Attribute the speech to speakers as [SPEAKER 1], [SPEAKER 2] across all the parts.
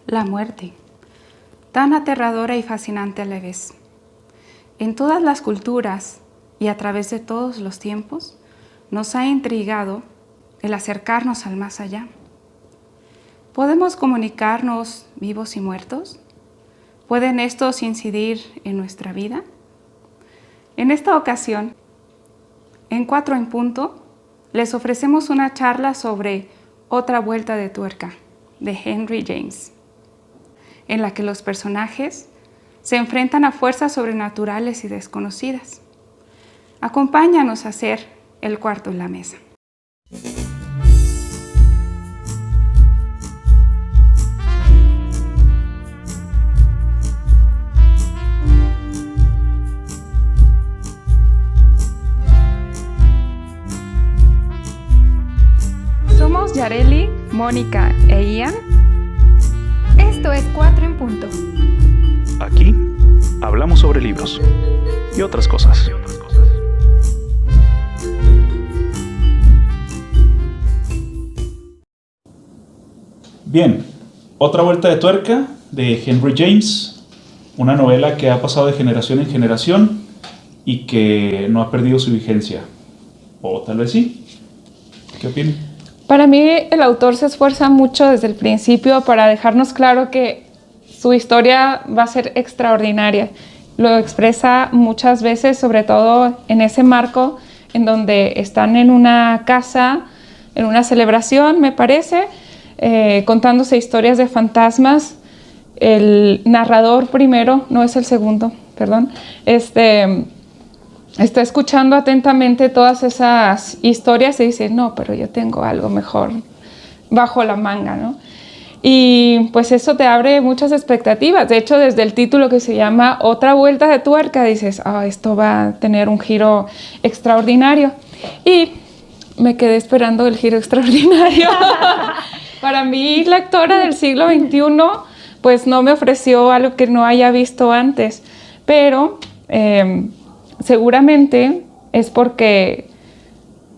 [SPEAKER 1] La muerte, tan aterradora y fascinante a la vez. En todas las culturas y a través de todos los tiempos, nos ha intrigado el acercarnos al más allá. ¿Podemos comunicarnos vivos y muertos? ¿Pueden estos incidir en nuestra vida? En esta ocasión, en 4 en punto, les ofrecemos una charla sobre Otra vuelta de tuerca, de Henry James, en la que los personajes se enfrentan a fuerzas sobrenaturales y desconocidas. Acompáñanos a hacer el cuarto en la mesa. Somos Yareli, Mónica e Ian.
[SPEAKER 2] Esto es 4 en punto.
[SPEAKER 3] Aquí hablamos sobre libros y otras cosas. Bien, Otra vuelta de tuerca de Henry James, una novela que ha pasado de generación en generación y que no ha perdido su vigencia. O tal vez sí. ¿Qué opinan?
[SPEAKER 4] Para mí el autor se esfuerza mucho desde el principio para dejarnos claro que su historia va a ser extraordinaria. Lo expresa muchas veces, sobre todo en ese marco en donde están en una casa, en una celebración, me parece, contándose historias de fantasmas. El narrador primero, no es el segundo, perdón, está escuchando atentamente todas esas historias y dice, no, pero yo tengo algo mejor bajo la manga, ¿no? Y pues eso te abre muchas expectativas. De hecho, desde el título que se llama Otra vuelta de tuerca, dices, esto va a tener un giro extraordinario. Y me quedé esperando el giro extraordinario. Para mí, lectora del siglo XXI, pues no me ofreció algo que no haya visto antes. Pero seguramente es porque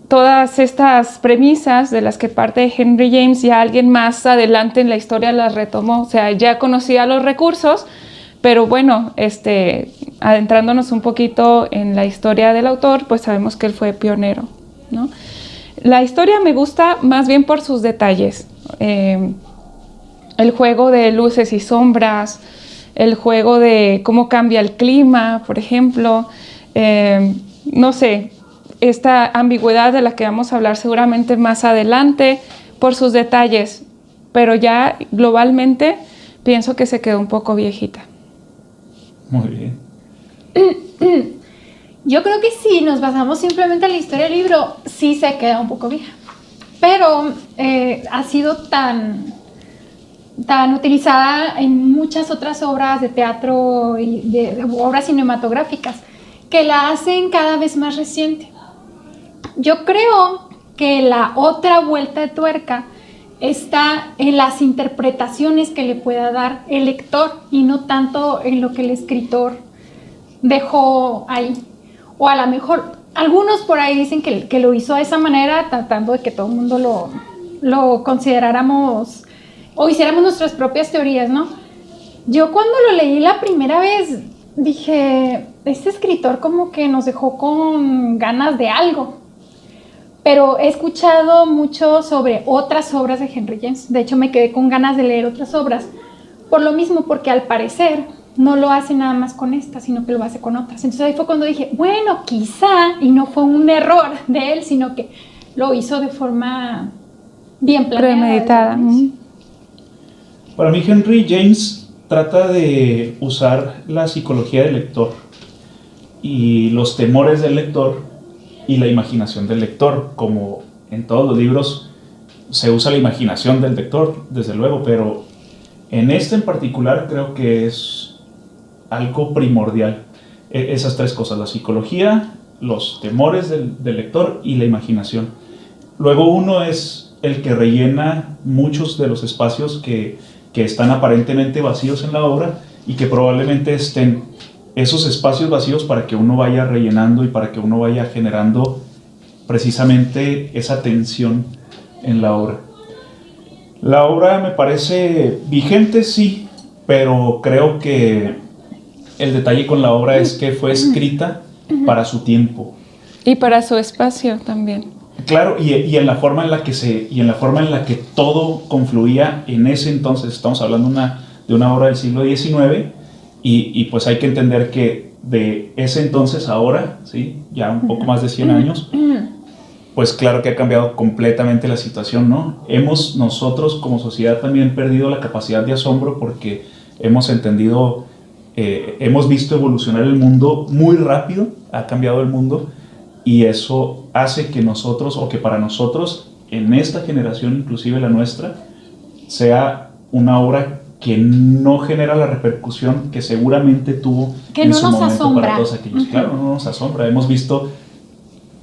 [SPEAKER 4] todas estas premisas de las que parte Henry James ya alguien más adelante en la historia las retomó. O sea, ya conocía los recursos, pero bueno, adentrándonos un poquito en la historia del autor, pues sabemos que él fue pionero, ¿no? La historia me gusta más bien por sus detalles. El juego de luces y sombras, el juego de cómo cambia el clima, por ejemplo. No sé, esta ambigüedad de la que vamos a hablar seguramente más adelante por sus detalles, pero ya globalmente pienso que se quedó un poco viejita.
[SPEAKER 3] Muy bien.
[SPEAKER 2] Yo creo que si nos basamos simplemente en la historia del libro, sí se queda un poco vieja. Pero ha sido tan utilizada en muchas otras obras de teatro y de obras cinematográficas que la hacen cada vez más reciente. Yo creo que la otra vuelta de tuerca está en las interpretaciones que le pueda dar el lector y no tanto en lo que el escritor dejó ahí. O a lo mejor algunos por ahí dicen que lo hizo de esa manera, tratando de que todo el mundo lo consideráramos o hiciéramos nuestras propias teorías, ¿no? Yo cuando lo leí la primera vez dije, este escritor como que nos dejó con ganas de algo. Pero he escuchado mucho sobre otras obras de Henry James. De hecho, me quedé con ganas de leer otras obras. Por lo mismo, porque al parecer no lo hace nada más con esta, sino que lo hace con otras. Entonces ahí fue cuando dije, bueno, quizá, y no fue un error de él, sino que lo hizo de forma bien planeada.
[SPEAKER 4] Premeditada.
[SPEAKER 3] Para mí Henry James trata de usar la psicología del lector y los temores del lector y la imaginación del lector. Como en todos los libros se usa la imaginación del lector, desde luego, pero en este en particular creo que es algo primordial. Esas 3 cosas, la psicología, los temores del lector y la imaginación. Luego uno es el que rellena muchos de los espacios que están aparentemente vacíos en la obra y que probablemente estén esos espacios vacíos para que uno vaya rellenando y para que uno vaya generando precisamente esa tensión en la obra. La obra me parece vigente, sí, pero creo que el detalle con la obra es que fue escrita para su tiempo.
[SPEAKER 4] Y para su espacio también.
[SPEAKER 3] Claro, y en la forma en la que todo confluía en ese entonces. Estamos hablando de una obra del siglo XIX, y pues hay que entender que de ese entonces a ahora, ¿sí? Ya un poco más de 100 años, pues claro que ha cambiado completamente la situación, ¿no? Hemos nosotros como sociedad también perdido la capacidad de asombro, porque hemos entendido, hemos visto evolucionar el mundo muy rápido, ha cambiado el mundo, y eso hace que nosotros, o que para nosotros, en esta generación, inclusive la nuestra, sea una obra que no genera la repercusión que seguramente tuvo
[SPEAKER 2] que
[SPEAKER 3] en
[SPEAKER 2] no
[SPEAKER 3] su
[SPEAKER 2] nos
[SPEAKER 3] momento
[SPEAKER 2] asombra.
[SPEAKER 3] para todos aquellos. Claro, no nos asombra. Hemos visto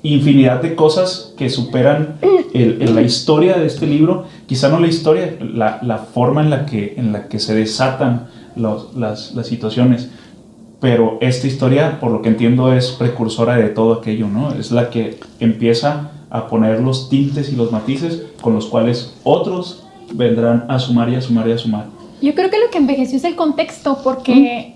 [SPEAKER 3] infinidad de cosas que superan la historia de este libro. Quizá no la historia, la forma en la que se desatan las situaciones. Pero esta historia, por lo que entiendo, es precursora de todo aquello, ¿no? Es la que empieza a poner los tintes y los matices con los cuales otros vendrán a sumar y a sumar y a sumar.
[SPEAKER 2] Yo creo que lo que envejeció es el contexto, porque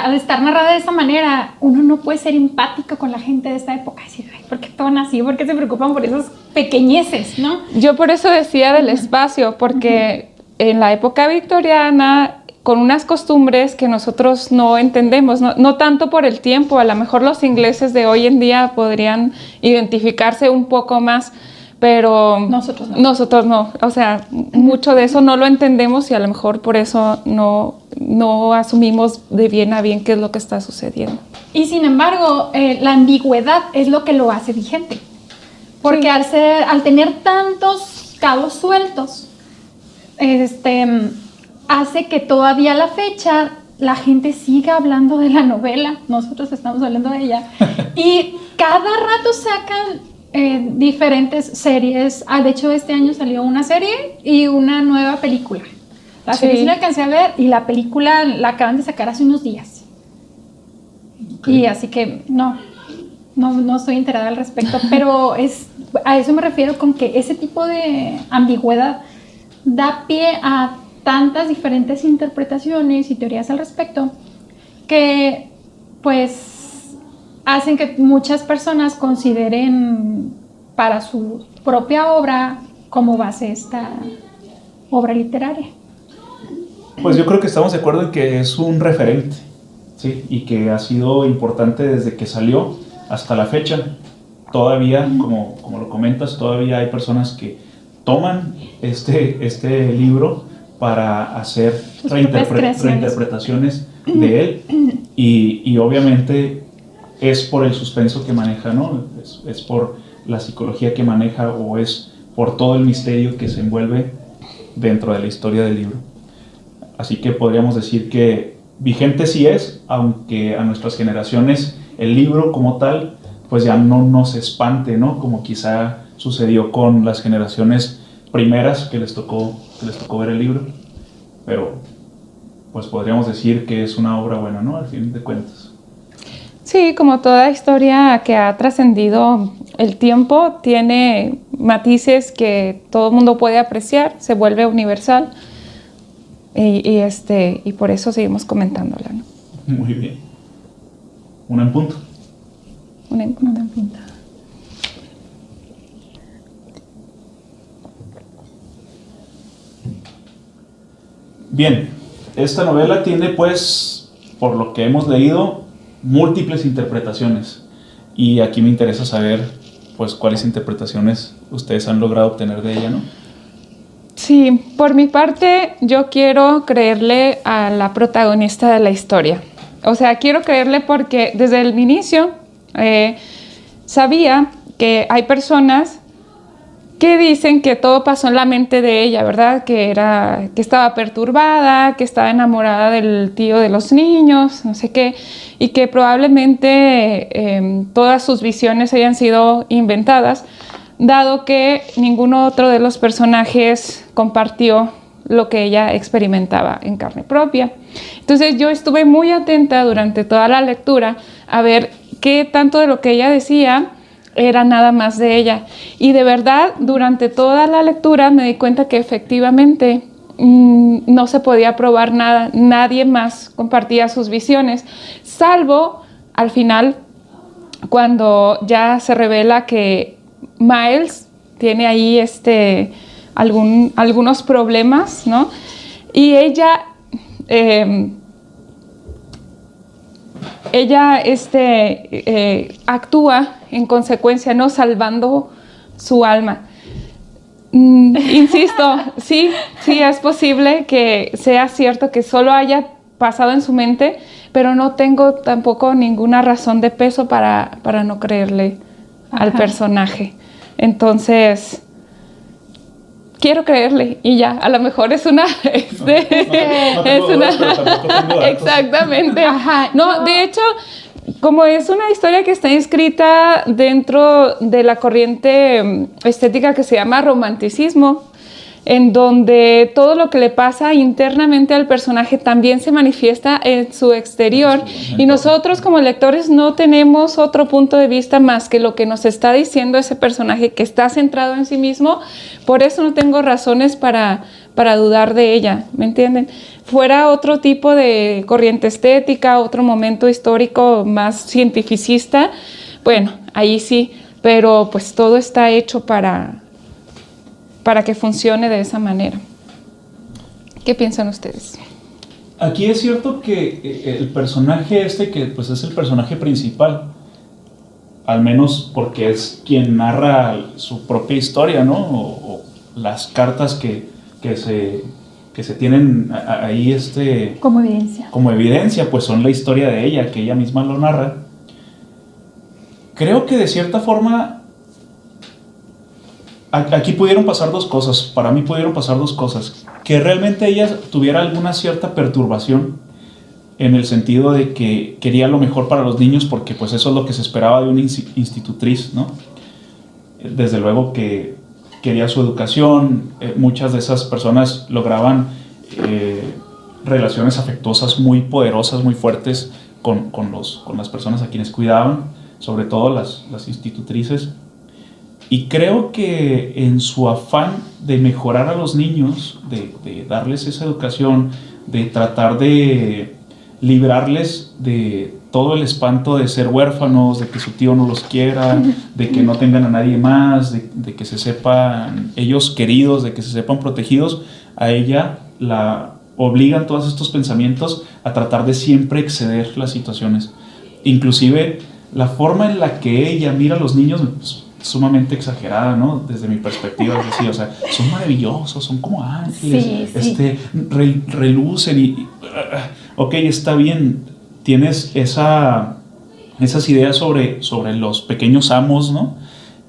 [SPEAKER 2] al estar narrada de esa manera, uno no puede ser empático con la gente de esta época. Decir, ay, ¿por qué actúan así? ¿Por qué se preocupan por esas pequeñeces, no?
[SPEAKER 4] Yo por eso decía del espacio, porque en la época victoriana, con unas costumbres que nosotros no entendemos, no tanto por el tiempo, a lo mejor los ingleses de hoy en día podrían identificarse un poco más, pero nosotros no. O sea, mucho de eso no lo entendemos, y a lo mejor por eso no asumimos de bien a bien qué es lo que está sucediendo.
[SPEAKER 2] Y sin embargo, la ambigüedad es lo que lo hace vigente, porque
[SPEAKER 4] Sí.
[SPEAKER 2] al tener tantos cabos sueltos, hace que todavía a la fecha la gente siga hablando de la novela. Nosotros estamos hablando de ella. Y cada rato sacan diferentes series. De hecho, este año salió una serie y una nueva película. La serie sí la alcancé a ver, y la película la acaban de sacar hace unos días. Okay. Y así que no estoy enterada al respecto, pero a eso me refiero, con que ese tipo de ambigüedad da pie a tantas diferentes interpretaciones y teorías al respecto, que pues hacen que muchas personas consideren para su propia obra como base esta obra literaria.
[SPEAKER 3] Pues yo creo que estamos de acuerdo en que es un referente, ¿sí? Y que ha sido importante desde que salió hasta la fecha. Todavía, como lo comentas, todavía hay personas que toman este libro para hacer reinterpretaciones de él, y obviamente es por el suspenso que maneja, ¿no? Es por la psicología que maneja, o es por todo el misterio que se envuelve dentro de la historia del libro. Así que podríamos decir que vigente sí es, aunque a nuestras generaciones el libro como tal pues ya no nos espante, ¿no? Como quizá sucedió con las generaciones primeras que les tocó ver el libro, pero pues podríamos decir que es una obra buena, ¿no? Al fin de cuentas.
[SPEAKER 4] Sí, como toda historia que ha trascendido el tiempo, tiene matices que todo el mundo puede apreciar, se vuelve universal, y por eso seguimos comentándola, ¿no?
[SPEAKER 3] Muy bien. Una en punto.
[SPEAKER 4] Una en punto.
[SPEAKER 3] Bien, esta novela tiene, pues, por lo que hemos leído, múltiples interpretaciones, y aquí me interesa saber, pues, cuáles interpretaciones ustedes han logrado obtener de ella, ¿no?
[SPEAKER 4] Sí, por mi parte, yo quiero creerle a la protagonista de la historia. O sea, quiero creerle porque desde el inicio sabía que hay personas que dicen que todo pasó en la mente de ella, ¿verdad? Que estaba perturbada, que estaba enamorada del tío de los niños, no sé qué, y que probablemente todas sus visiones hayan sido inventadas, dado que ninguno otro de los personajes compartió lo que ella experimentaba en carne propia. Entonces yo estuve muy atenta durante toda la lectura a ver qué tanto de lo que ella decía era nada más de ella. Y de verdad, durante toda la lectura me di cuenta que efectivamente no se podía probar nada, nadie más compartía sus visiones, salvo al final, cuando ya se revela que Miles tiene ahí algunos problemas, ¿no? Y ella actúa en consecuencia, ¿no? Salvando su alma. Insisto, sí es posible que sea cierto que solo haya pasado en su mente, pero no tengo tampoco ninguna razón de peso para no creerle al personaje. Entonces, quiero creerle y ya, a lo mejor es una... Exactamente.
[SPEAKER 2] Ajá,
[SPEAKER 4] no, de hecho, como es una historia que está inscrita dentro de la corriente estética que se llama romanticismo, en donde todo lo que le pasa internamente al personaje también se manifiesta en su exterior, y nosotros como lectores no tenemos otro punto de vista más que lo que nos está diciendo ese personaje que está centrado en sí mismo. Por eso no tengo razones para dudar de ella, ¿me entienden? Fuera otro tipo de corriente estética, otro momento histórico más cientificista, bueno, ahí sí, pero pues todo está hecho para que funcione de esa manera. ¿Qué piensan ustedes?
[SPEAKER 3] Aquí es cierto que el personaje que pues es el personaje principal, al menos porque es quien narra su propia historia, ¿no? O las cartas que se tienen ahí
[SPEAKER 2] como evidencia,
[SPEAKER 3] pues son la historia de ella, que ella misma lo narra. Creo que de cierta forma aquí pudieron pasar dos cosas. Para mí pudieron pasar dos cosas: que realmente ella tuviera alguna cierta perturbación, en el sentido de que quería lo mejor para los niños, porque pues eso es lo que se esperaba de una institutriz, ¿no? Desde luego que quería su educación. Muchas de esas personas lograban relaciones afectuosas muy poderosas, muy fuertes con las personas a quienes cuidaban, sobre todo las institutrices. Y creo que en su afán de mejorar a los niños, de darles esa educación, de tratar de librarles de todo el espanto de ser huérfanos, de que su tío no los quiera, de que no tengan a nadie más, de que se sepan ellos queridos, de que se sepan protegidos, a ella la obligan todos estos pensamientos a tratar de siempre exceder las situaciones. Inclusive la forma en la que ella mira a los niños, pues, sumamente exagerada, ¿no? Desde mi perspectiva, es decir, o sea, son maravillosos, son como ángeles,
[SPEAKER 2] sí.
[SPEAKER 3] Relucen ok, está bien, tienes esas ideas sobre los pequeños amos, ¿no?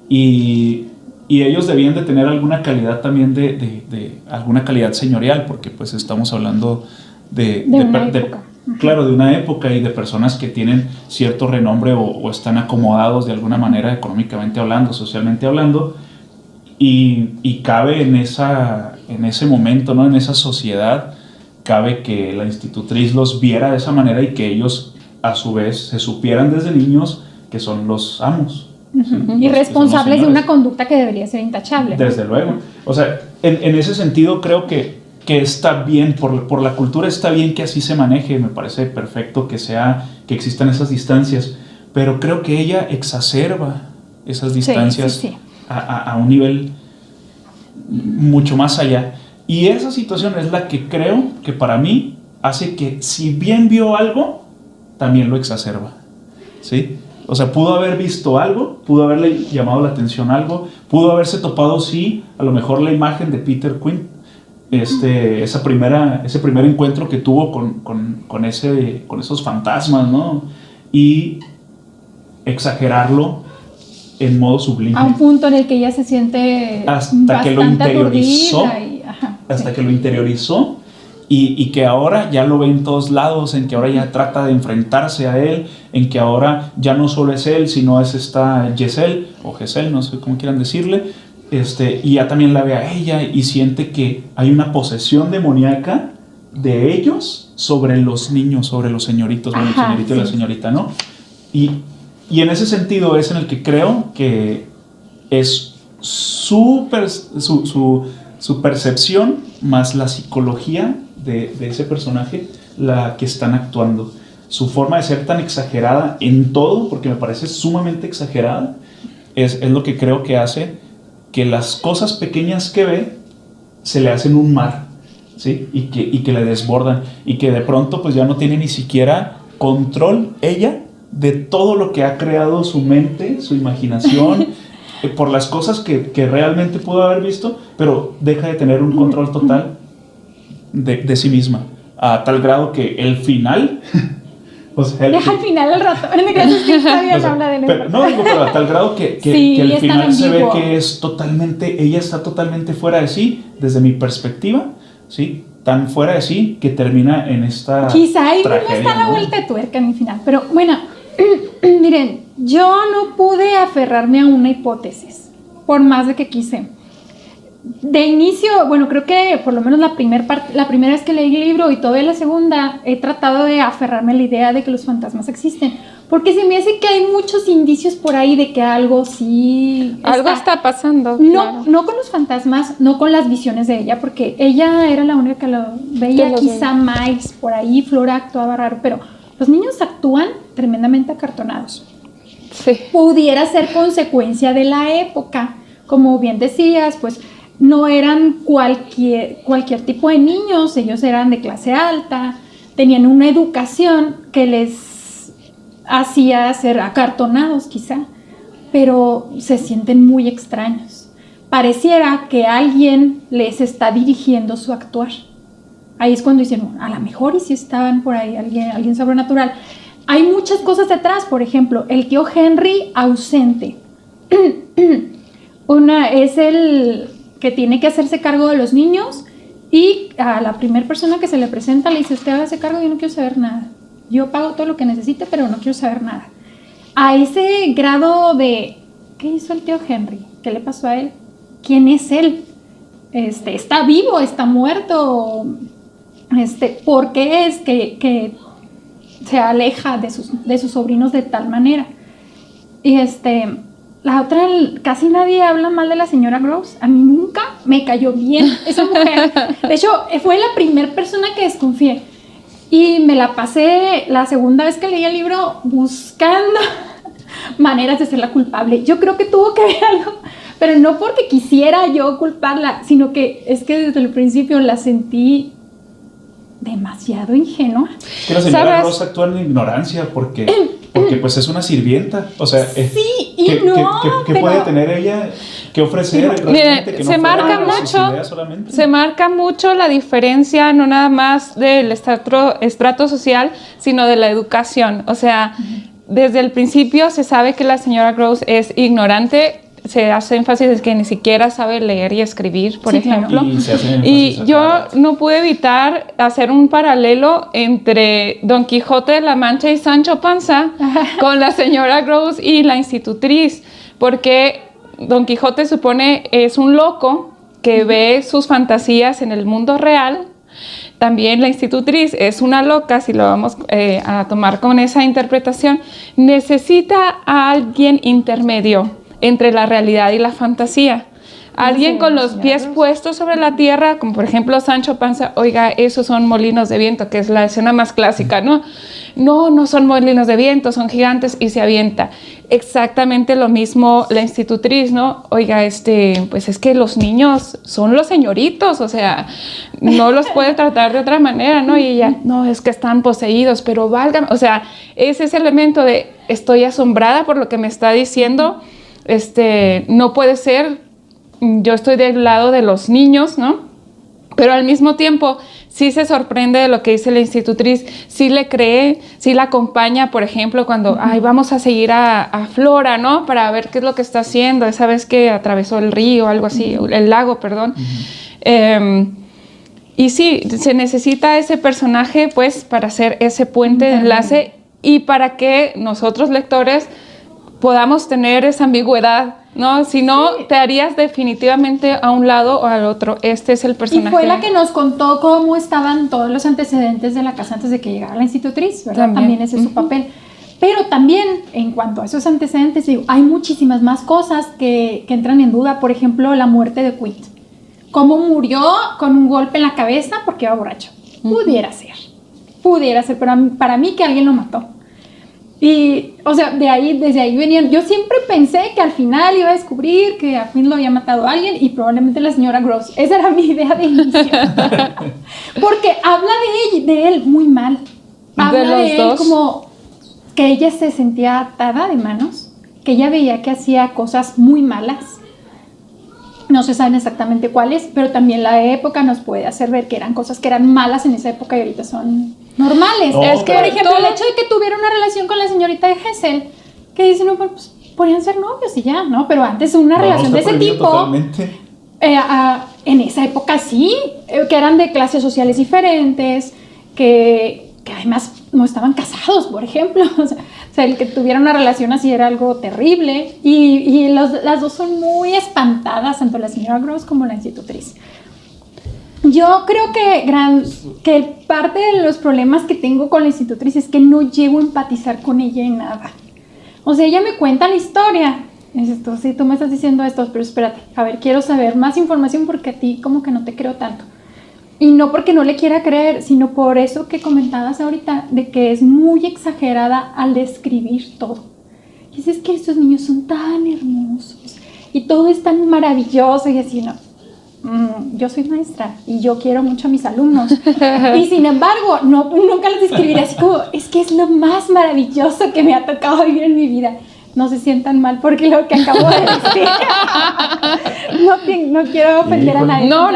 [SPEAKER 3] Y ellos debían de tener alguna calidad también de alguna calidad señorial, porque pues estamos hablando de una época y de personas que tienen cierto renombre o están acomodados de alguna manera, económicamente hablando, socialmente hablando, y cabe en ese momento, ¿no? En esa sociedad, cabe que la institutriz los viera de esa manera y que ellos a su vez se supieran desde niños que son los amos. ¿Sí?
[SPEAKER 2] Y responsables de una conducta que debería ser intachable.
[SPEAKER 3] Desde luego. O sea, en ese sentido creo que está bien, por la cultura está bien que así se maneje, me parece perfecto que existan esas distancias, pero creo que ella exacerba esas distancias
[SPEAKER 2] sí.
[SPEAKER 3] A un nivel mucho más allá. Y esa situación es la que creo que para mí hace que, si bien vio algo, también lo exacerba, ¿sí? O sea, pudo haber visto algo, pudo haberle llamado la atención algo, pudo haberse topado, sí, a lo mejor la imagen de Peter Quinn, ese primer encuentro que tuvo con esos fantasmas, ¿no? Y exagerarlo en modo sublime.
[SPEAKER 2] A un punto en el que ella se siente
[SPEAKER 3] hasta que lo interiorizó,
[SPEAKER 2] que
[SPEAKER 3] lo interiorizó y que ahora ya lo ve en todos lados, en que ahora ya trata de enfrentarse a él, en que ahora ya no solo es él, sino es esta Giselle, o Giselle, no sé cómo quieran decirle, y ya también la ve a ella y siente que hay una posesión demoníaca de ellos sobre los niños, sobre los señoritos, bueno, el señorito y la señorita, ¿no? Y Y en ese sentido es en el que creo que es su percepción más la psicología de ese personaje la que están actuando. Su forma de ser tan exagerada en todo, porque me parece sumamente exagerada, es lo que creo que hace que las cosas pequeñas que ve se le hacen un mar, ¿sí? Y que le desbordan, y que de pronto pues ya no tiene ni siquiera control ella de todo lo que ha creado su mente, su imaginación, por las cosas que realmente pudo haber visto, pero deja de tener un control total de sí misma, a tal grado que el final... O sea,
[SPEAKER 2] deja al final el rato. Habla de
[SPEAKER 3] pero a tal grado que el final se ve que es totalmente, ella está totalmente fuera de sí, desde mi perspectiva, ¿sí? Tan fuera de sí que termina en esta
[SPEAKER 2] quizá ahí
[SPEAKER 3] tragedia,
[SPEAKER 2] no está la vuelta de tuerca en el final. Pero bueno, miren, yo no pude aferrarme a una hipótesis, por más de que quise. De inicio, bueno, creo que por lo menos la primera vez que leí el libro y todavía la segunda, he tratado de aferrarme a la idea de que los fantasmas existen, porque se me hace que hay muchos indicios por ahí de que algo sí
[SPEAKER 4] algo está pasando.
[SPEAKER 2] No,
[SPEAKER 4] claro.
[SPEAKER 2] no con los fantasmas, no con las visiones de ella, porque ella era la única que lo veía, quizá Miles por ahí, Flora actuaba raro, pero los niños actúan tremendamente acartonados.
[SPEAKER 4] Sí.
[SPEAKER 2] Pudiera ser consecuencia de la época, como bien decías, pues no eran cualquier tipo de niños, ellos eran de clase alta, tenían una educación que les hacía ser acartonados quizá, pero se sienten muy extraños. Pareciera que alguien les está dirigiendo su actuar. Ahí es cuando dicen, a lo mejor y si estaban por ahí alguien sobrenatural. Hay muchas cosas detrás, por ejemplo, el tío Henry ausente. Una es el que tiene que hacerse cargo de los niños y a la primera persona que se le presenta le dice, usted hágase cargo, yo no quiero saber nada. Yo pago todo lo que necesite, pero no quiero saber nada. A ese grado de, ¿qué hizo el tío Henry? ¿Qué le pasó a él? ¿Quién es él? ¿Está vivo? ¿Está muerto? ¿Por qué es que se aleja de sus sobrinos de tal manera? Y la otra, casi nadie habla mal de la señora Groves. A mí nunca me cayó bien esa mujer. De hecho, fue la primera persona que desconfié. Y me la pasé la segunda vez que leí el libro buscando maneras de hacerla culpable. Yo creo que tuvo que ver algo, pero no porque quisiera yo culparla, sino que es que desde el principio la sentí demasiado ingenua.
[SPEAKER 3] Que la señora Groves actúa en ignorancia porque pues es una sirvienta, o sea,
[SPEAKER 2] sí y
[SPEAKER 3] ¿qué puede tener ella que ofrecer?
[SPEAKER 4] Mire, que no se marca mucho la diferencia, no nada más del estrato social, sino de la educación. O sea, desde el principio se sabe que la señora Groves es ignorante. Se hace énfasis en que ni siquiera sabe leer y escribir, por ejemplo.
[SPEAKER 2] Claro.
[SPEAKER 4] Y yo no pude evitar hacer un paralelo entre Don Quijote de la Mancha y Sancho Panza con la señora Groves y la institutriz, porque Don Quijote supone es un loco que ve sus fantasías en el mundo real. También la institutriz es una loca, si lo vamos a tomar con esa interpretación, necesita a alguien intermedio entre la realidad y la fantasía. Alguien con los pies puestos sobre la tierra, como por ejemplo Sancho Panza, oiga, esos son molinos de viento, que es la escena más clásica, ¿no? No son molinos de viento, son gigantes, y se avienta. Exactamente lo mismo la institutriz, ¿no? Oiga, pues es que los niños son los señoritos, o sea, no los puede tratar de otra manera, ¿no? Y ella, no, es que están poseídos, pero válgame, o sea, es ese elemento de estoy asombrada por lo que me está diciendo. No puede ser, yo estoy del lado de los niños, ¿no? Pero al mismo tiempo sí se sorprende de lo que dice la institutriz, sí le cree, sí la acompaña, por ejemplo, cuando, vamos a seguir a Flora, ¿no? Para ver qué es lo que está haciendo, esa vez que atravesó el río, algo así, el lago, perdón. Y sí, se necesita ese personaje, pues, para hacer ese puente de enlace y para que nosotros lectores podamos tener esa ambigüedad, ¿no? Si no, te harías definitivamente a un lado o al otro. Este es el personaje.
[SPEAKER 2] Y fue la que nos contó cómo estaban todos los antecedentes de la casa antes de que llegara la institutriz, ¿verdad? También ese es su papel. Pero también, en cuanto a esos antecedentes, digo, hay muchísimas más cosas que entran en duda. Por ejemplo, la muerte de Quint. ¿Cómo murió con un golpe en la cabeza porque iba borracho? Pudiera ser, pero para mí que alguien lo mató. Y, o sea, desde ahí venían. Yo siempre pensé que al final iba a descubrir que a Quint lo había matado a alguien y probablemente la señora Gross. Esa era mi idea de inicio. Porque habla de él muy mal. Habla de él como que ella se sentía atada de manos, que ella veía que hacía cosas muy malas. No se saben exactamente cuáles, pero también la época nos puede hacer ver que eran cosas que eran malas en esa época y ahorita son normales.
[SPEAKER 3] Oh,
[SPEAKER 2] Es que, por ejemplo, el hecho de que tuviera una relación con la señorita de Hessel, que dicen, no, pues podrían ser novios y ya, ¿no? Pero antes una relación de ese tipo,
[SPEAKER 3] totalmente.
[SPEAKER 2] En esa época sí, que eran de clases sociales diferentes, que además no estaban casados, por ejemplo. O sea, el que tuviera una relación así era algo terrible. Y las dos son muy espantadas, tanto la señora Gross como la institutriz. Yo creo que parte de los problemas que tengo con la institutriz es que no llego a empatizar con ella en nada. O sea, ella me cuenta la historia. Es esto, sí, tú me estás diciendo esto, pero espérate, a ver, quiero saber más información porque a ti como que no te creo tanto. Y no porque no le quiera creer, sino por eso que comentabas ahorita, de que es muy exagerada al describir todo. Y es que estos niños son tan hermosos y todo es tan maravilloso y así, no. Yo soy maestra y yo quiero mucho a mis alumnos. Y sin embargo, nunca les describiré así como, es que es lo más maravilloso que me ha tocado vivir en mi vida. No se sientan mal porque lo que acabo de decir. No quiero ofender a nadie.
[SPEAKER 4] No,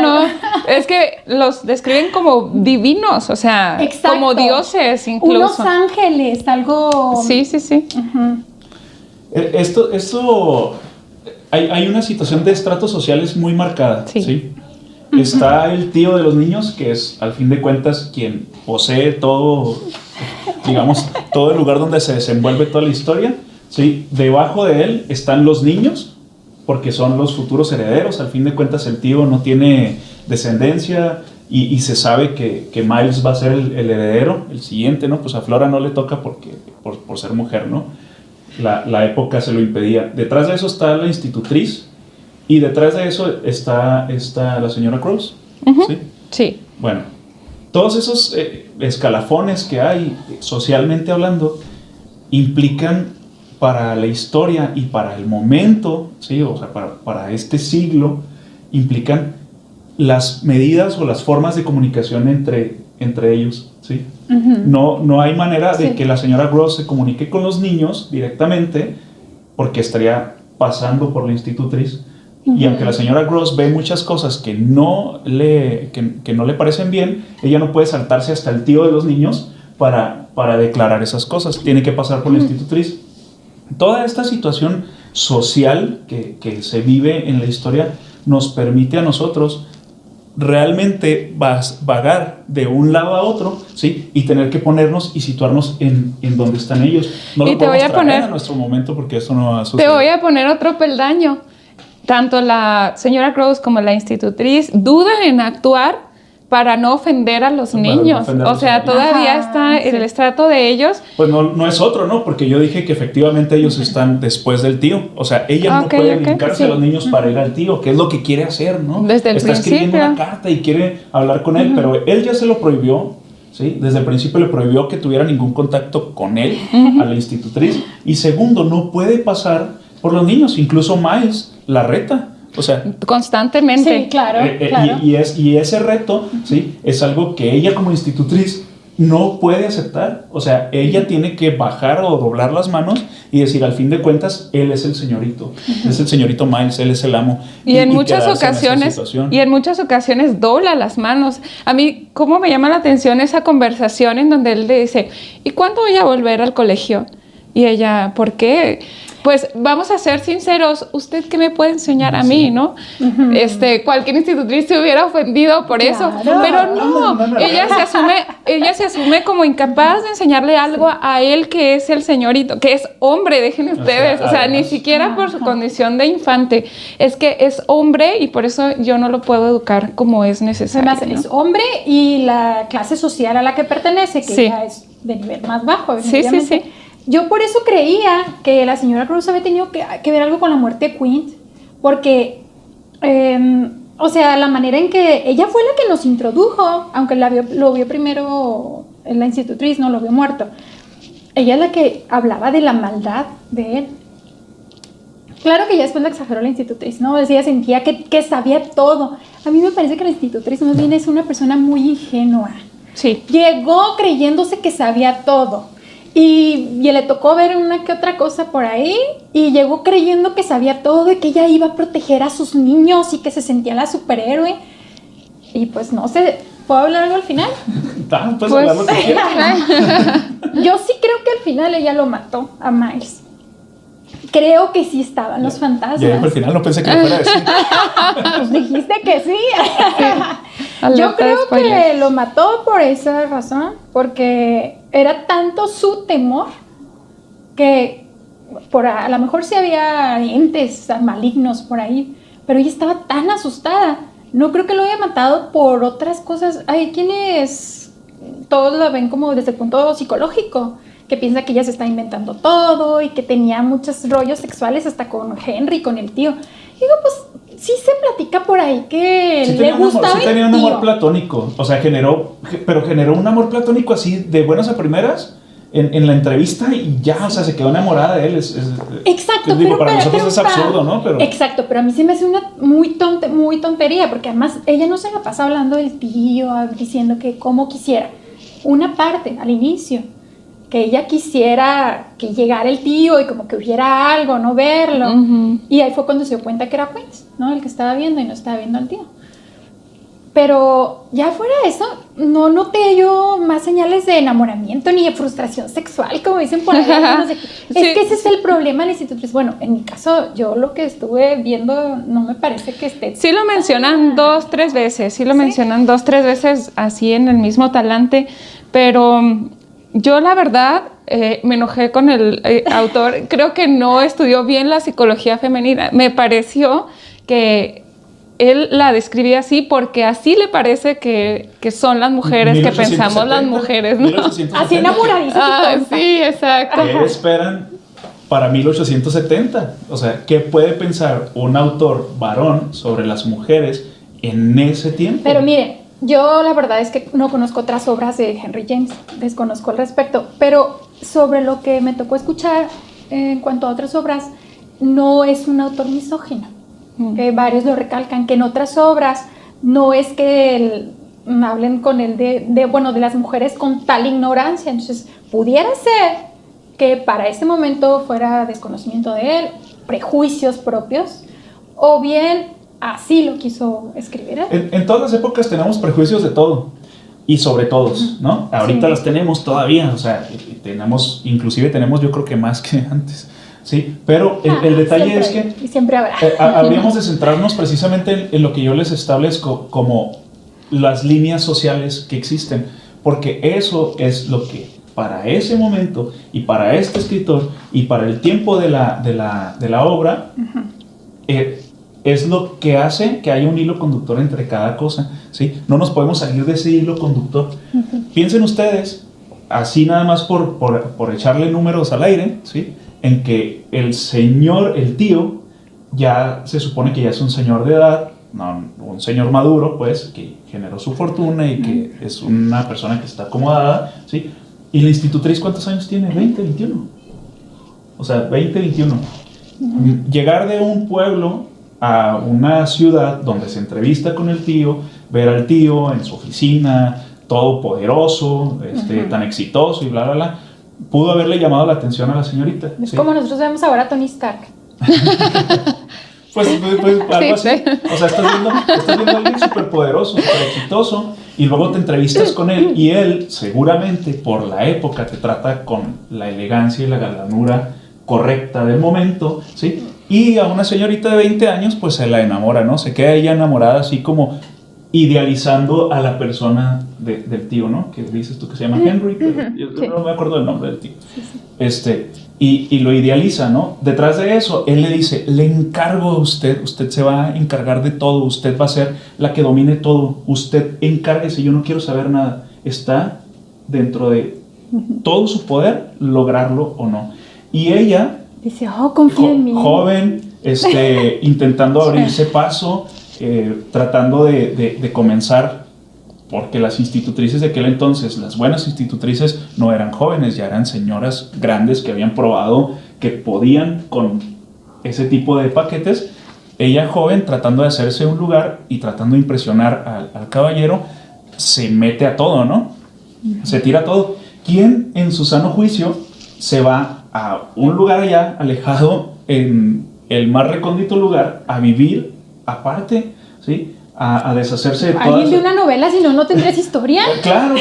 [SPEAKER 4] es que los describen como divinos, o sea,
[SPEAKER 2] exacto,
[SPEAKER 4] como dioses incluso.
[SPEAKER 2] Unos ángeles, algo...
[SPEAKER 4] Sí.
[SPEAKER 2] Uh-huh.
[SPEAKER 3] Esto hay una situación de estratos sociales muy marcada, ¿sí?
[SPEAKER 2] Uh-huh.
[SPEAKER 3] Está el tío de los niños, que es, al fin de cuentas, quien posee todo, digamos, todo el lugar donde se desenvuelve toda la historia. Sí, debajo de él están los niños, porque son los futuros herederos. Al fin de cuentas, el tío no tiene descendencia y se sabe que Miles va a ser el heredero, el siguiente, ¿no? Pues a Flora no le toca por ser mujer, ¿no? La época se lo impedía. Detrás de eso está la institutriz y detrás de eso está la señora Gross.
[SPEAKER 4] Uh-huh.
[SPEAKER 3] ¿Sí?
[SPEAKER 4] Sí.
[SPEAKER 3] Bueno, todos esos escalafones que hay, socialmente hablando, implican para la historia y para el momento, ¿sí? O sea, para este siglo, implican las medidas o las formas de comunicación entre ellos, ¿sí? Uh-huh. No hay manera de que la señora Gross se comunique con los niños directamente porque estaría pasando por la institutriz. Uh-huh. Y aunque la señora Gross ve muchas cosas que no le parecen bien, ella no puede saltarse hasta el tío de los niños para declarar esas cosas. Tiene que pasar por la institutriz. Toda esta situación social que se vive en la historia nos permite a nosotros realmente vagar de un lado a otro, ¿sí? Y tener que ponernos y situarnos en donde están ellos. No lo podemos traer a nuestro momento porque eso no va a suceder.
[SPEAKER 4] Te voy a poner otro peldaño. Tanto la señora Gross como la institutriz dudan en actuar para no ofender a los niños. O sea, todavía está el estrato de ellos.
[SPEAKER 3] Pues no es otro, ¿no? Porque yo dije que efectivamente ellos están después del tío. O sea, ella no puede brincarse a los niños para ir al tío, que es lo que quiere hacer, ¿no?
[SPEAKER 4] Desde el
[SPEAKER 3] Está escribiendo una carta y quiere hablar con él, pero él ya se lo prohibió, ¿sí? Desde el principio le prohibió que tuviera ningún contacto con él, a la institutriz. Y segundo, no puede pasar por los niños. Incluso Miles la reta. O sea,
[SPEAKER 4] constantemente.
[SPEAKER 2] Sí, claro.
[SPEAKER 3] Y ese reto, ¿sí? Es algo que ella como institutriz no puede aceptar. O sea, ella tiene que bajar o doblar las manos y decir, al fin de cuentas, él es el señorito. Es el señorito Miles, él es el amo.
[SPEAKER 4] Y en muchas ocasiones dobla las manos. A mí, ¿cómo me llama la atención esa conversación en donde él le dice, ¿y cuándo voy a volver al colegio? Y ella, ¿por qué? Pues vamos a ser sinceros, ¿usted qué me puede enseñar a mí, no? Uh-huh. Cualquier institutriz se hubiera ofendido por eso, pero no, ella se asume como incapaz de enseñarle algo a él que es el señorito, que es hombre, dejen ustedes, o sea, ni siquiera por su condición de infante, es que es hombre y por eso yo no lo puedo educar como es necesario.
[SPEAKER 2] Además, ¿no? Es hombre y la clase social a la que pertenece, que ya es de nivel más bajo,
[SPEAKER 4] sí.
[SPEAKER 2] Yo por eso creía que la señora Rose había tenido que ver algo con la muerte de Quint, porque, o sea, la manera en que ella fue la que nos introdujo, aunque lo vio primero la institutriz, no lo vio muerto. Ella es la que hablaba de la maldad de él. Claro que ya después lo exageró la institutriz, ¿no? Ella sentía que sabía todo. A mí me parece que la institutriz más bien es una persona muy ingenua.
[SPEAKER 4] Sí.
[SPEAKER 2] Llegó creyéndose que sabía todo. Y le tocó ver una que otra cosa por ahí. Y llegó creyendo que sabía todo y que ella iba a proteger a sus niños y que se sentía la superhéroe. Y pues no sé, ¿puedo hablar algo al final?
[SPEAKER 3] Pues hablar lo que quieras.
[SPEAKER 2] Yo sí creo que al final ella lo mató a Miles. Creo que sí estaban los fantasmas.
[SPEAKER 3] Ya al final no pensé que lo fuera a decir.
[SPEAKER 2] Pues dijiste que sí. Yo
[SPEAKER 4] Alerta de
[SPEAKER 2] creo
[SPEAKER 4] spoiler.
[SPEAKER 2] que lo mató por esa razón, porque era tanto su temor que a lo mejor sí había entes malignos por ahí, pero ella estaba tan asustada. No creo que lo haya matado por otras cosas. Hay quienes todos lo ven como desde el punto psicológico, que piensa que ella se está inventando todo y que tenía muchos rollos sexuales hasta con Henry, con el tío. Digo, pues sí se platica por ahí que
[SPEAKER 3] Sí
[SPEAKER 2] le gustaba
[SPEAKER 3] sí tenía
[SPEAKER 2] el
[SPEAKER 3] un amor
[SPEAKER 2] tío.
[SPEAKER 3] platónico, o sea, generó un amor platónico así de buenas a primeras en la entrevista y ya, o sea, se quedó enamorada de él.
[SPEAKER 2] Exacto,
[SPEAKER 3] digo, para nosotros
[SPEAKER 2] pero
[SPEAKER 3] es absurdo, ¿no? Pero
[SPEAKER 2] exacto, pero a mí se me hace una muy tontería, porque además ella no se la pasa hablando del tío, diciendo que como quisiera. Una parte al inicio, que ella quisiera que llegara el tío y como que hubiera algo, no verlo.
[SPEAKER 4] Ujú.
[SPEAKER 2] Y ahí fue cuando se dio cuenta que era Quint, ¿no? El que estaba viendo y no estaba viendo al tío. Pero ya fuera de eso, no noté yo más señales de enamoramiento ni de frustración sexual, como dicen por ahí. No sé.
[SPEAKER 4] Sí.
[SPEAKER 2] Es que ese es el problema en la institutriz. Bueno, en mi caso, yo lo que estuve viendo no me parece que esté...
[SPEAKER 4] Sí lo mencionan 2-3 veces, sí lo mencionan 2-3 veces así en el mismo talante, pero yo la verdad me enojé con el autor. Creo que no estudió bien la psicología femenina. Me pareció que él la describía así porque así le parece que son las mujeres, que pensamos las mujeres, ¿no?
[SPEAKER 3] 1870.
[SPEAKER 2] Así enamoradísima.
[SPEAKER 4] Sí, exacto.
[SPEAKER 3] ¿Qué esperan para 1870? O sea, ¿qué puede pensar un autor varón sobre las mujeres en ese tiempo?
[SPEAKER 2] Pero miren, yo la verdad es que no conozco otras obras de Henry James, desconozco al respecto, pero sobre lo que me tocó escuchar en cuanto a otras obras, no es un autor misógino. Que varios lo recalcan, que en otras obras no es que hablen con él de las mujeres con tal ignorancia. Entonces, pudiera ser que para ese momento fuera desconocimiento de él, prejuicios propios, o bien así lo quiso escribir él.
[SPEAKER 3] En todas las épocas tenemos prejuicios de todo y sobre todos, ¿no? Ahorita
[SPEAKER 2] Sí.
[SPEAKER 3] las tenemos todavía, o sea, inclusive tenemos yo creo que más que antes, ¿sí? Pero el detalle es que
[SPEAKER 2] Y siempre habrá.
[SPEAKER 3] habríamos de centrarnos precisamente en lo que yo les establezco como las líneas sociales que existen, porque eso es lo que para ese momento y para este escritor y para el tiempo de la obra es lo que hace que haya un hilo conductor entre cada cosa, ¿sí? No nos podemos salir de ese hilo conductor. Piensen ustedes, así nada más por echarle números al aire, ¿sí? En que el señor, el tío, ya se supone que ya es un señor de edad, no, un señor maduro, pues, que generó su fortuna y que es una persona que está acomodada, ¿sí? Y la institutriz, ¿cuántos años tiene? 20, 21. O sea, 20, 21. Llegar de un pueblo a una ciudad donde se entrevista con el tío, ver al tío en su oficina, todopoderoso, tan exitoso y bla, bla, bla, pudo haberle llamado la atención a la señorita.
[SPEAKER 2] Es
[SPEAKER 3] ¿sí?
[SPEAKER 2] como nosotros vemos ahora a Tony Stark.
[SPEAKER 3] Pues algo así.
[SPEAKER 4] Sí.
[SPEAKER 3] O sea, estás viendo a alguien súper poderoso, súper exitoso, y luego te entrevistas con él, y él, seguramente, por la época, te trata con la elegancia y la galanura correcta del momento, ¿sí? Y a una señorita de 20 años, pues se la enamora, ¿no? Se queda ella enamorada, así como idealizando a la persona del tío, ¿no? Que dices tú que se llama Henry, pero yo no me acuerdo del nombre del tío. Y lo idealiza, ¿no? Detrás de eso, él le dice, le encargo a usted se va a encargar de todo, usted va a ser la que domine todo, usted encárguese, yo no quiero saber nada. Está dentro de todo su poder lograrlo o no. Y ella,
[SPEAKER 2] dice, confía en mí.
[SPEAKER 3] Joven, intentando abrirse paso, tratando de comenzar, porque las institutrices de aquel entonces, las buenas institutrices, no eran jóvenes, ya eran señoras grandes que habían probado que podían con ese tipo de paquetes. Ella, joven, tratando de hacerse un lugar y tratando de impresionar al caballero, se mete a todo, ¿no? Se tira a todo. ¿Quién en su sano juicio se va a un lugar allá, alejado, en el más recóndito lugar, a vivir aparte, ¿sí? A deshacerse de todas...
[SPEAKER 2] ¿Alguien de una novela? Si no, ¿no tendrías historia?
[SPEAKER 3] Claro,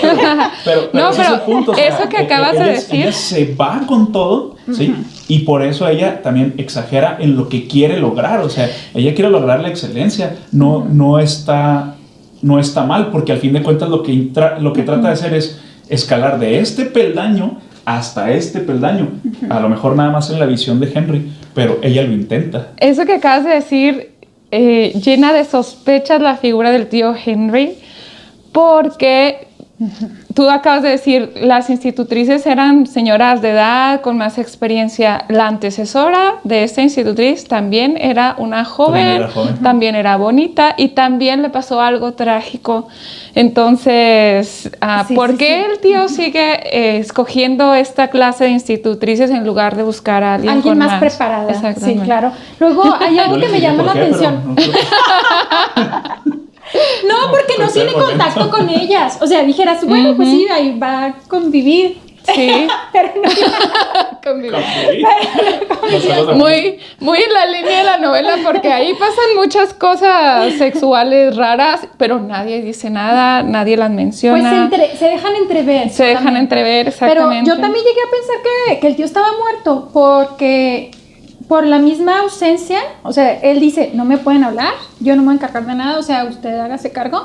[SPEAKER 3] pero
[SPEAKER 4] No,
[SPEAKER 3] ese es el punto.
[SPEAKER 4] eso que acabas de decir...
[SPEAKER 3] Ella se va con todo, ¿sí? Y por eso ella también exagera en lo que quiere lograr. O sea, ella quiere lograr la excelencia. No está mal, porque al fin de cuentas lo que trata de hacer es escalar de este peldaño hasta este peldaño. A lo mejor nada más en la visión de Henry, pero ella lo intenta.
[SPEAKER 4] Eso que acabas de decir llena de sospechas la figura del tío Henry, porque tú acabas de decir, las institutrices eran señoras de edad con más experiencia. La antecesora de esta institutriz también era una joven, también era bonita y también le pasó algo trágico. Entonces, ¿por qué el tío sigue escogiendo esta clase de institutrices en lugar de buscar a alguien con
[SPEAKER 2] más preparada?
[SPEAKER 4] Exactamente.
[SPEAKER 2] Sí, claro. Luego hay algo que me llama la atención. No, porque no tiene contacto con ellas. O sea, dijeras, bueno, pues sí, ahí va a convivir.
[SPEAKER 4] Sí.
[SPEAKER 2] Pero no.
[SPEAKER 4] Convivir. Muy en la línea de la novela, porque ahí pasan muchas cosas sexuales raras, pero nadie dice nada, nadie las menciona.
[SPEAKER 2] Pues se dejan entrever.
[SPEAKER 4] Se dejan entrever, exactamente.
[SPEAKER 2] Pero yo también llegué a pensar que el tío estaba muerto, porque por la misma ausencia, o sea, él dice, no me pueden hablar, yo no me voy a encargar de nada, o sea, usted hágase cargo.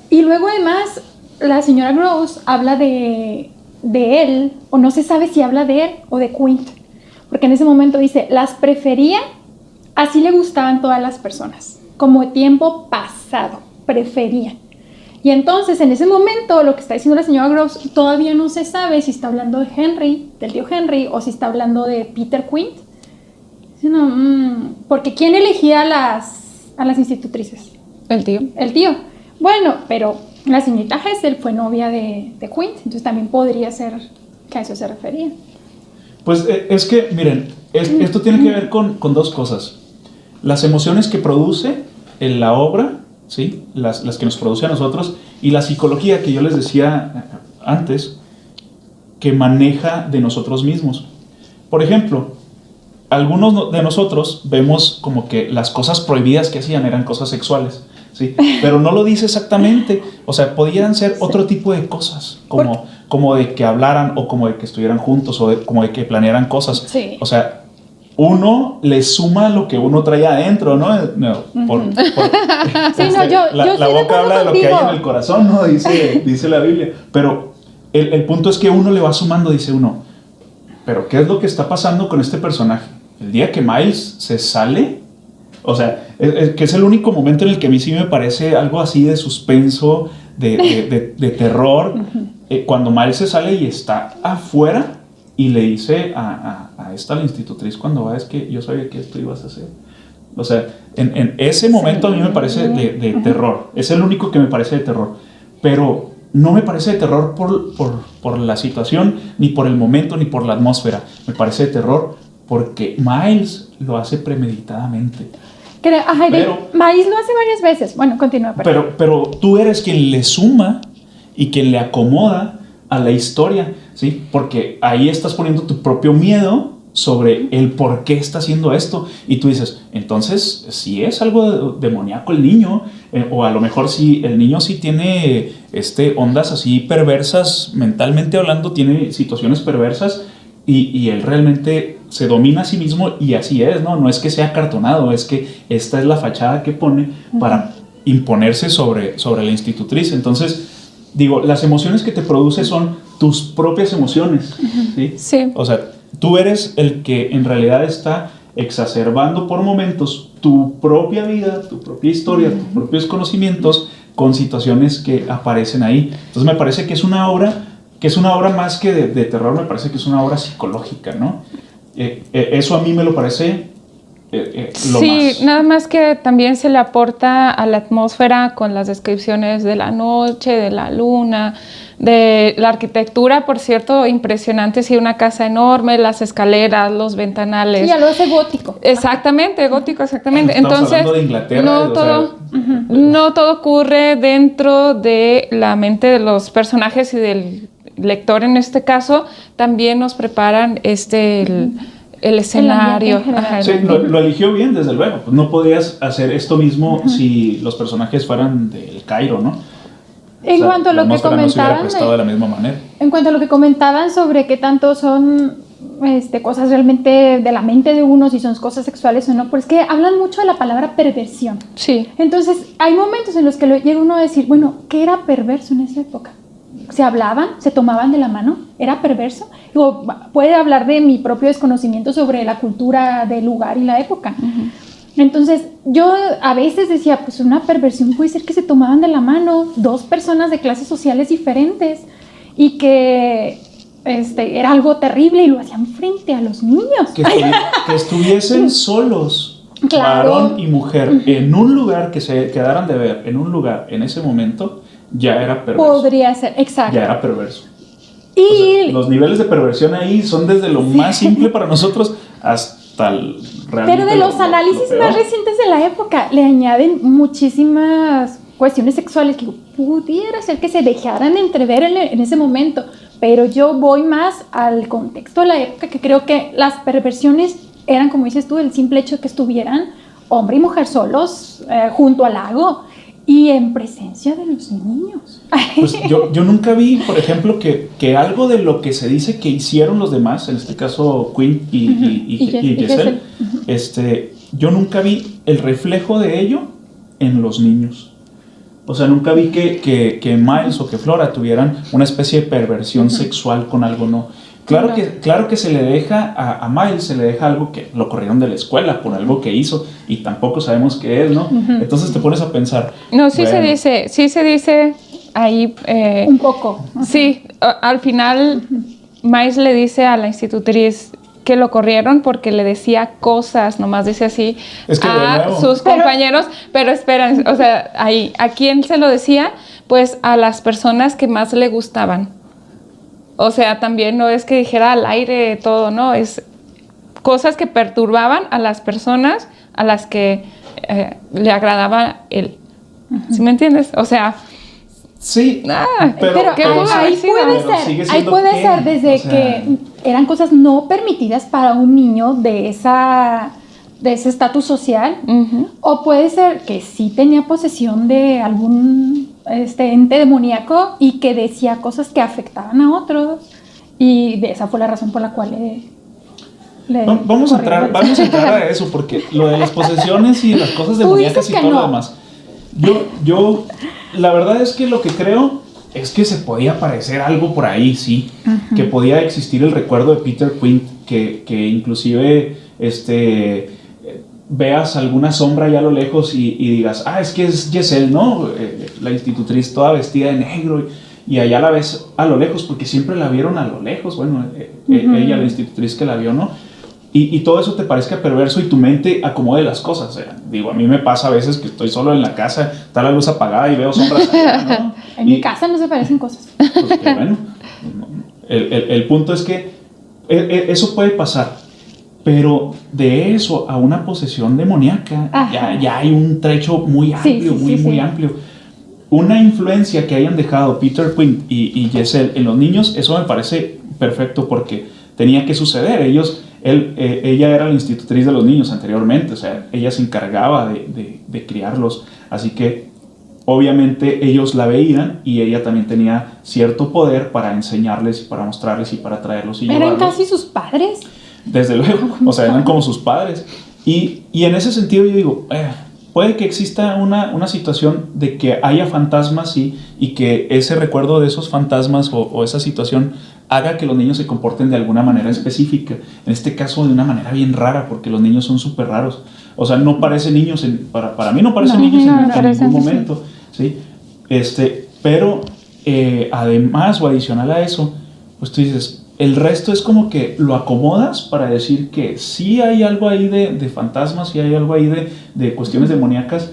[SPEAKER 2] Y luego además, la señora Gross habla de él, o no se sabe si habla de él o de Quint, porque en ese momento dice, las prefería, así le gustaban todas las personas, como tiempo pasado, prefería. Y entonces, en ese momento, lo que está diciendo la señora Gross, todavía no se sabe si está hablando de Henry, del tío Henry, o si está hablando de Peter Quint. No, porque ¿quién elegía a las institutrices?
[SPEAKER 4] El tío.
[SPEAKER 2] El tío. Bueno, pero la señorita Hessel fue novia de Quint, entonces también podría ser que a eso se refería.
[SPEAKER 3] Pues es que, miren, esto tiene que ver con dos cosas. Las emociones que produce en la obra, ¿sí? Las que nos produce a nosotros, y la psicología que yo les decía antes, que maneja de nosotros mismos. Por ejemplo, algunos de nosotros vemos como que las cosas prohibidas que hacían eran cosas sexuales, ¿sí? Pero no lo dice exactamente. O sea, podían ser otro tipo de cosas, como de que hablaran, o como de que estuvieran juntos, o como de que planearan cosas.
[SPEAKER 2] Sí.
[SPEAKER 3] O sea, uno le suma lo que uno trae adentro, ¿no?
[SPEAKER 2] Sí, no,
[SPEAKER 3] la boca habla de lo que hay en el corazón, ¿no? Dice la Biblia. Pero el punto es que uno le va sumando, dice uno, ¿pero qué es lo que está pasando con este personaje? El día que Miles se sale, o sea, que es el único momento en el que a mí sí me parece algo así de suspenso, de terror, cuando Miles se sale y está afuera y le dice a la institutriz cuando va, es que yo sabía que esto ibas a hacer. O sea, en ese momento a mí me parece de terror, es el único que me parece de terror, pero no me parece de terror por la situación, ni por el momento, ni por la atmósfera. Me parece de terror porque Miles lo hace premeditadamente.
[SPEAKER 2] Miles lo hace varias veces. Bueno, continúa.
[SPEAKER 3] Pero tú eres quien le suma y quien le acomoda a la historia, ¿sí? Porque ahí estás poniendo tu propio miedo sobre el por qué está haciendo esto, y tú dices, entonces si es algo demoníaco el niño, o a lo mejor si el niño sí tiene ondas así perversas, mentalmente hablando, tiene situaciones perversas, y él realmente se domina a sí mismo, y así es, ¿no? No es que sea acartonado, es que esta es la fachada que pone para imponerse sobre la institutriz. Entonces, digo, las emociones que te produce son tus propias emociones, ¿sí?
[SPEAKER 4] Sí.
[SPEAKER 3] O sea, tú eres el que en realidad está exacerbando por momentos tu propia vida, tu propia historia, tus propios conocimientos con situaciones que aparecen ahí. Entonces me parece que es una obra que es una obra más que de terror, me parece que es una obra psicológica, ¿no? Eso a mí me lo parece lo
[SPEAKER 4] sí,
[SPEAKER 3] más.
[SPEAKER 4] nada más que también se le aporta a la atmósfera con las descripciones de la noche, de la luna, de la arquitectura, por cierto, impresionante, sí, una casa enorme, las escaleras, los ventanales.
[SPEAKER 2] Sí, ya lo hace gótico.
[SPEAKER 4] Exactamente, gótico, exactamente.
[SPEAKER 3] Estamos
[SPEAKER 4] Entonces,
[SPEAKER 3] hablando de Inglaterra,
[SPEAKER 4] no todo ocurre dentro de la mente de los personajes y del lector en este caso. También nos preparan el escenario.
[SPEAKER 2] ambiente en general.
[SPEAKER 3] Sí, lo eligió bien, desde luego. Pues no podías hacer esto mismo si los personajes fueran del Cairo, ¿no?
[SPEAKER 2] En cuanto a lo que
[SPEAKER 3] no se hubiera
[SPEAKER 2] comentaban,
[SPEAKER 3] prestado de la misma manera.
[SPEAKER 2] en cuanto a lo que comentaban sobre qué tanto son cosas realmente de la mente de uno, si son cosas sexuales o no, pues es que hablan mucho de la palabra perversión.
[SPEAKER 4] Sí.
[SPEAKER 2] Entonces, hay momentos en los que llega uno a decir, bueno, ¿qué era perverso en esa época? ¿Se hablaban? ¿Se tomaban de la mano? ¿Era perverso? Digo, puede hablar de mi propio desconocimiento sobre la cultura del lugar y la época. Entonces, yo a veces decía, pues una perversión puede ser que se tomaban de la mano dos personas de clases sociales diferentes y que era algo terrible y lo hacían frente a los niños.
[SPEAKER 3] Que estuviesen solos,
[SPEAKER 2] Claro.
[SPEAKER 3] varón y mujer, en un lugar, que se quedaran de ver, en un lugar, en ese momento, ya era perverso.
[SPEAKER 2] Podría ser, exacto.
[SPEAKER 3] Ya era perverso.
[SPEAKER 2] Y
[SPEAKER 3] O sea, los niveles de perversión ahí son desde lo más simple para nosotros hasta el realmente
[SPEAKER 2] pero de los análisis
[SPEAKER 3] peor.
[SPEAKER 2] más recientes de la época le añaden muchísimas cuestiones sexuales que pudiera ser que se dejaran entrever en ese momento, pero yo voy más al contexto de la época, que creo que las perversiones eran, como dices tú, el simple hecho de que estuvieran hombre y mujer solos junto al lago y en presencia de los niños.
[SPEAKER 3] Pues yo nunca vi, por ejemplo, que algo de lo que se dice que hicieron los demás, en este caso Quinn y Giselle, yo nunca vi el reflejo de ello en los niños. O sea, nunca vi que Miles o que Flora tuvieran una especie de perversión sexual con algo, no. Claro que se le deja a Miles, se le deja algo que lo corrieron de la escuela por algo que hizo y tampoco sabemos qué es, ¿no? Entonces te pones a pensar.
[SPEAKER 4] No, sí
[SPEAKER 3] bueno,
[SPEAKER 4] se dice ahí.
[SPEAKER 2] Un poco.
[SPEAKER 4] Sí, al final Miles le dice a la institutriz que lo corrieron porque le decía cosas, nomás dice así,
[SPEAKER 3] Es que
[SPEAKER 4] a sus compañeros, pero esperan, o sea, ahí, ¿a quién se lo decía? Pues a las personas que más le gustaban. O sea, también no es que dijera al aire todo, ¿no? Es cosas que perturbaban a las personas a las que le agradaba él. ¿Sí me entiendes? O sea...
[SPEAKER 3] Sí,
[SPEAKER 2] Pero ahí puede ser desde que eran cosas no permitidas para un niño de ese estatus social, o puede ser que sí tenía posesión de algún ente demoníaco y que decía cosas que afectaban a otros, y de esa fue la razón por la cual
[SPEAKER 3] vamos a entrar a eso, porque lo de las posesiones y las cosas demoníacas y todo lo demás. Yo la verdad es que lo que creo es que se podía aparecer algo por ahí, sí, que podía existir el recuerdo de Peter Quint, que inclusive veas alguna sombra allá a lo lejos y digas, es que es Giselle, ¿no? La institutriz toda vestida de negro, y allá la ves a lo lejos, porque siempre la vieron a lo lejos, bueno, ella, la institutriz que la vio, ¿no? Y todo eso te parezca perverso y tu mente acomode las cosas. Digo, a mí me pasa a veces que estoy solo en la casa, está la luz apagada y veo sombras allá, ¿no?
[SPEAKER 2] En mi casa no se parecen cosas.
[SPEAKER 3] Porque, bueno, el punto es que eso puede pasar, pero de eso a una posesión demoníaca ya hay un trecho muy amplio, muy amplio. Una influencia que hayan dejado Peter Quint y Giselle en los niños, eso me parece perfecto porque tenía que suceder. Ella era la institutriz de los niños anteriormente, o sea, ella se encargaba de criarlos, así que obviamente ellos la veían y ella también tenía cierto poder para enseñarles y para mostrarles y para traerlos y llevarlos.
[SPEAKER 2] ¿Eran casi sus padres?
[SPEAKER 3] Desde luego, o sea, eran como sus padres. Y en ese sentido yo digo, puede que exista una situación de que haya fantasmas y que ese recuerdo de esos fantasmas o esa situación haga que los niños se comporten de alguna manera específica. En este caso de una manera bien rara, porque los niños son súper raros. O sea, no parecen niños, para mí no parecen niños en ningún momento. ¿Sí? Pero además o adicional a eso, pues tú dices, el resto es como que lo acomodas para decir que sí hay algo ahí de fantasmas, sí hay algo ahí de cuestiones demoníacas,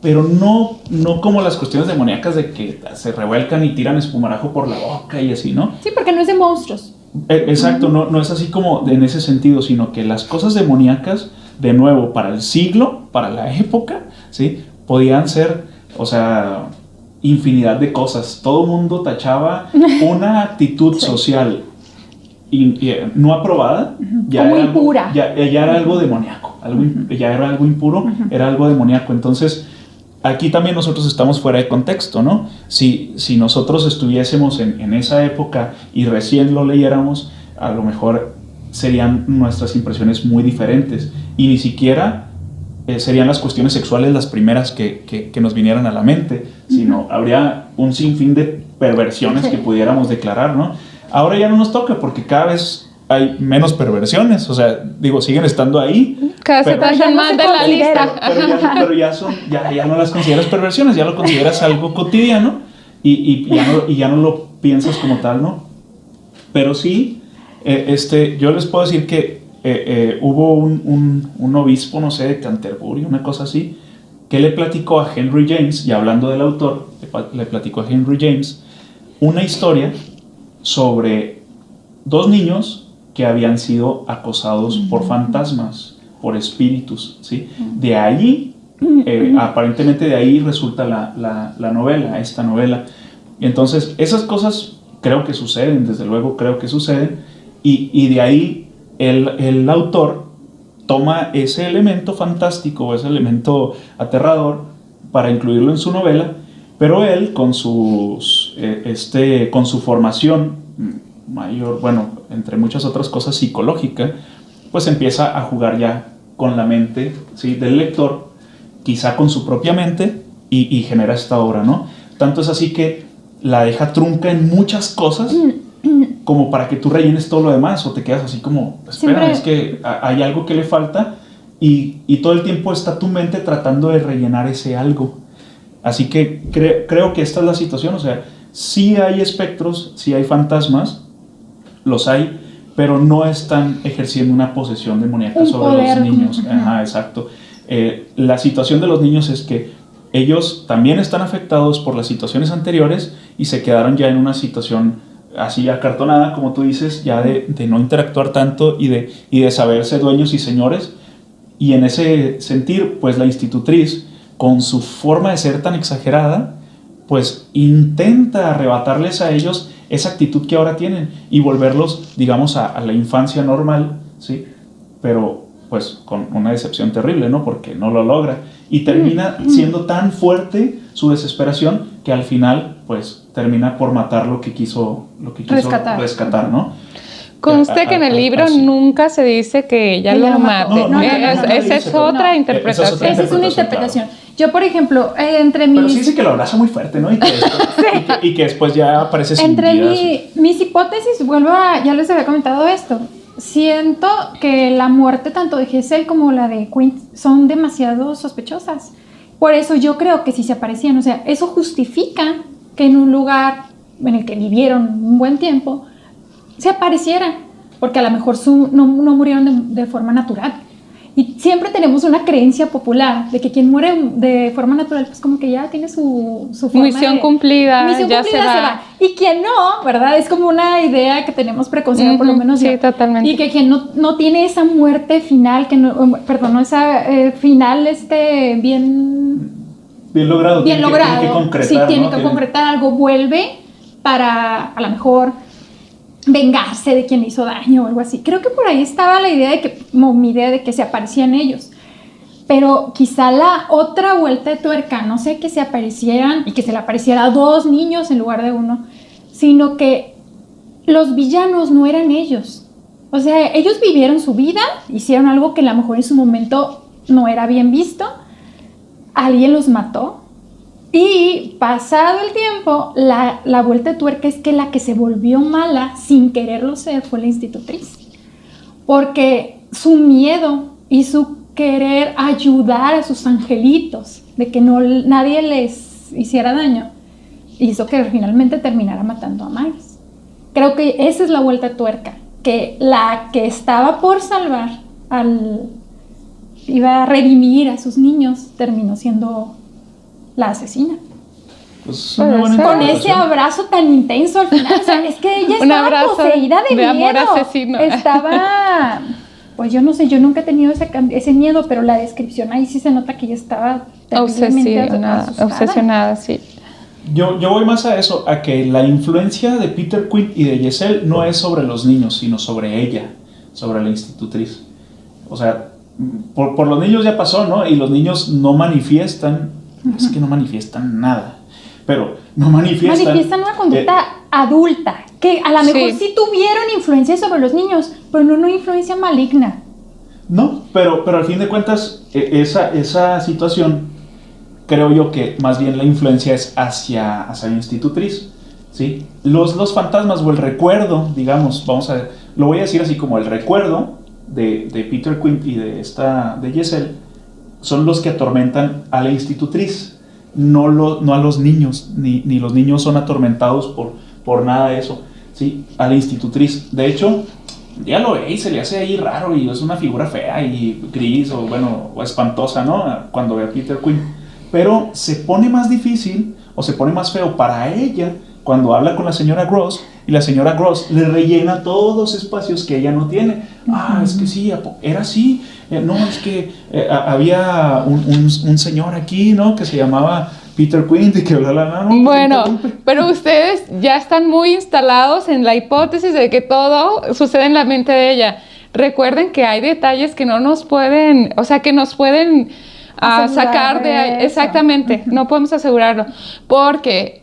[SPEAKER 3] pero no como las cuestiones demoníacas de que se revuelcan y tiran espumarajo por la boca y así, ¿no?
[SPEAKER 2] Sí, porque no es de monstruos.
[SPEAKER 3] Exacto, no es así como en ese sentido, sino que las cosas demoníacas, de nuevo, para el siglo, para la época, ¿sí? Podían ser, o sea, infinidad de cosas. Todo el mundo tachaba una actitud social no aprobada, ya
[SPEAKER 2] como
[SPEAKER 3] era
[SPEAKER 2] impura.
[SPEAKER 3] Ya era algo demoníaco, ya era algo impuro, era algo demoníaco. Entonces, aquí también nosotros estamos fuera de contexto, ¿no? Si nosotros estuviésemos en esa época y recién lo leyéramos, a lo mejor serían nuestras impresiones muy diferentes y ni siquiera serían las cuestiones sexuales las primeras que nos vinieran a la mente, sino habría un sinfín de perversiones que pudiéramos declarar, ¿no? Ahora ya no nos toca porque cada vez hay menos perversiones, o sea, digo, siguen estando ahí.
[SPEAKER 4] Cada vez se tachan más de la lista.
[SPEAKER 3] Pero ya no las consideras perversiones, ya lo consideras algo cotidiano y ya no lo piensas como tal, ¿no? Pero sí, yo les puedo decir que hubo un obispo, no sé, de Canterbury, una cosa así, que le platicó a Henry James, y hablando del autor, le platicó a Henry James una historia sobre dos niños que habían sido acosados por fantasmas, por espíritus, ¿sí? De ahí, aparentemente de ahí resulta la novela, esta novela. Entonces, esas cosas creo que suceden, desde luego creo que suceden, y de ahí el autor toma ese elemento fantástico, ese elemento aterrador, para incluirlo en su novela, pero él con su formación mayor, bueno, entre muchas otras cosas psicológica, pues empieza a jugar ya con la mente, ¿sí?, del lector, quizá con su propia mente, y genera esta obra, ¿no? Tanto es así que la deja trunca en muchas cosas, como para que tú rellenes todo lo demás, o te quedas así como, espera, es que hay algo que le falta, y todo el tiempo está tu mente tratando de rellenar ese algo. Así que creo que esta es la situación, o sea, sí hay espectros, sí hay fantasmas, los hay, pero no están ejerciendo una posesión demoníaca sobre los niños. Ajá, exacto. La situación de los niños es que ellos también están afectados por las situaciones anteriores y se quedaron ya en una situación así acartonada, como tú dices, ya de no interactuar tanto y de saberse dueños y señores. Y en ese sentir, pues la institutriz, con su forma de ser tan exagerada, pues intenta arrebatarles a ellos esa actitud que ahora tienen y volverlos, digamos, a la infancia normal, ¿sí? Pero pues con una decepción terrible, ¿no? Porque no lo logra y termina siendo tan fuerte su desesperación que al final pues termina por matar lo que quiso rescatar, ¿no?
[SPEAKER 4] Conste que en el libro nunca se dice que ella lo mate. Esa es otra interpretación.
[SPEAKER 2] Esa es una interpretación. Claro. Yo, por ejemplo,
[SPEAKER 3] Pero sí dice que lo abraza muy fuerte, ¿no? Y que después ya aparece sin vida.
[SPEAKER 2] Mis hipótesis, ya les había comentado esto. Siento que la muerte tanto de Gesell como la de Quint son demasiado sospechosas. Por eso yo creo que si se aparecían, o sea, eso justifica que en un lugar en el que vivieron un buen tiempo se aparecieran, porque a lo mejor no murieron de forma natural. Y siempre tenemos una creencia popular de que quien muere de forma natural, pues como que ya tiene su forma
[SPEAKER 4] misión cumplida, ya se va.
[SPEAKER 2] Y quien no, ¿verdad? Es como una idea que tenemos preconcebida, por lo menos
[SPEAKER 4] sí,
[SPEAKER 2] yo.
[SPEAKER 4] Totalmente.
[SPEAKER 2] Y que quien no tiene esa muerte final, esa final bien
[SPEAKER 3] logrado.
[SPEAKER 2] Bien logrado.
[SPEAKER 3] Tiene que concretar,
[SPEAKER 2] sí, tiene que concretar algo, vuelve para a lo mejor vengarse de quien le hizo daño o algo así. Creo que por ahí estaba mi idea de que se aparecían ellos. Pero quizá la otra vuelta de tuerca, no sé, que se aparecieran y que se le apareciera a 2 niños en lugar de 1, sino que los villanos no eran ellos. O sea, ellos vivieron su vida, hicieron algo que a lo mejor en su momento no era bien visto, alguien los mató. Y pasado el tiempo, la vuelta de tuerca es que la que se volvió mala sin quererlo ser fue la institutriz. Porque su miedo y su querer ayudar a sus angelitos, de que nadie les hiciera daño, hizo que finalmente terminara matando a Miles. Creo que esa es la vuelta de tuerca, que la que estaba por salvar iba a redimir a sus niños, terminó siendo la asesina.
[SPEAKER 3] Pues una buena
[SPEAKER 2] Con ese
[SPEAKER 3] interpretación.
[SPEAKER 2] abrazo tan intenso al final, o sea, es que ella
[SPEAKER 4] Un
[SPEAKER 2] estaba
[SPEAKER 4] abrazo
[SPEAKER 2] poseída de miedo.
[SPEAKER 4] amor asesino.
[SPEAKER 2] Estaba, pues yo no sé, yo nunca he tenido ese miedo, pero la descripción ahí sí se nota que ella estaba terriblemente asustada.
[SPEAKER 4] Obsesionada, sí.
[SPEAKER 3] Yo voy más a eso, a que la influencia de Peter Quint y de Giselle no es sobre los niños, sino sobre ella, sobre la institutriz. O sea, por los niños ya pasó, ¿no? Y los niños no manifiestan, es que no manifiestan nada, pero no manifiestan...
[SPEAKER 2] Manifiestan una conducta adulta, que a lo mejor sí tuvieron influencia sobre los niños, pero no una influencia maligna.
[SPEAKER 3] No, pero al fin de cuentas, esa situación, creo yo que más bien la influencia es hacia la institutriz, ¿sí? Los fantasmas o el recuerdo, digamos, lo voy a decir así como el recuerdo de Peter Quint y de Giselle, son los que atormentan a la institutriz, no a los niños, ni los niños son atormentados por nada de eso, ¿sí? A la institutriz. De hecho, ya lo ve y se le hace ahí raro y es una figura fea y gris o espantosa, ¿no? Cuando ve a Peter Quint. Pero se pone más difícil o se pone más feo para ella cuando habla con la señora Gross y la señora Gross le rellena todos los espacios que ella no tiene. Es que sí, era así. No, es que había un señor aquí, ¿no? Que se llamaba Peter Quint y que no,
[SPEAKER 4] bueno, pero ustedes ya están muy instalados en la hipótesis de que todo sucede en la mente de ella. Recuerden que hay detalles que no nos pueden, o sea, que nos pueden sacar de ahí. Exactamente, no podemos asegurarlo, porque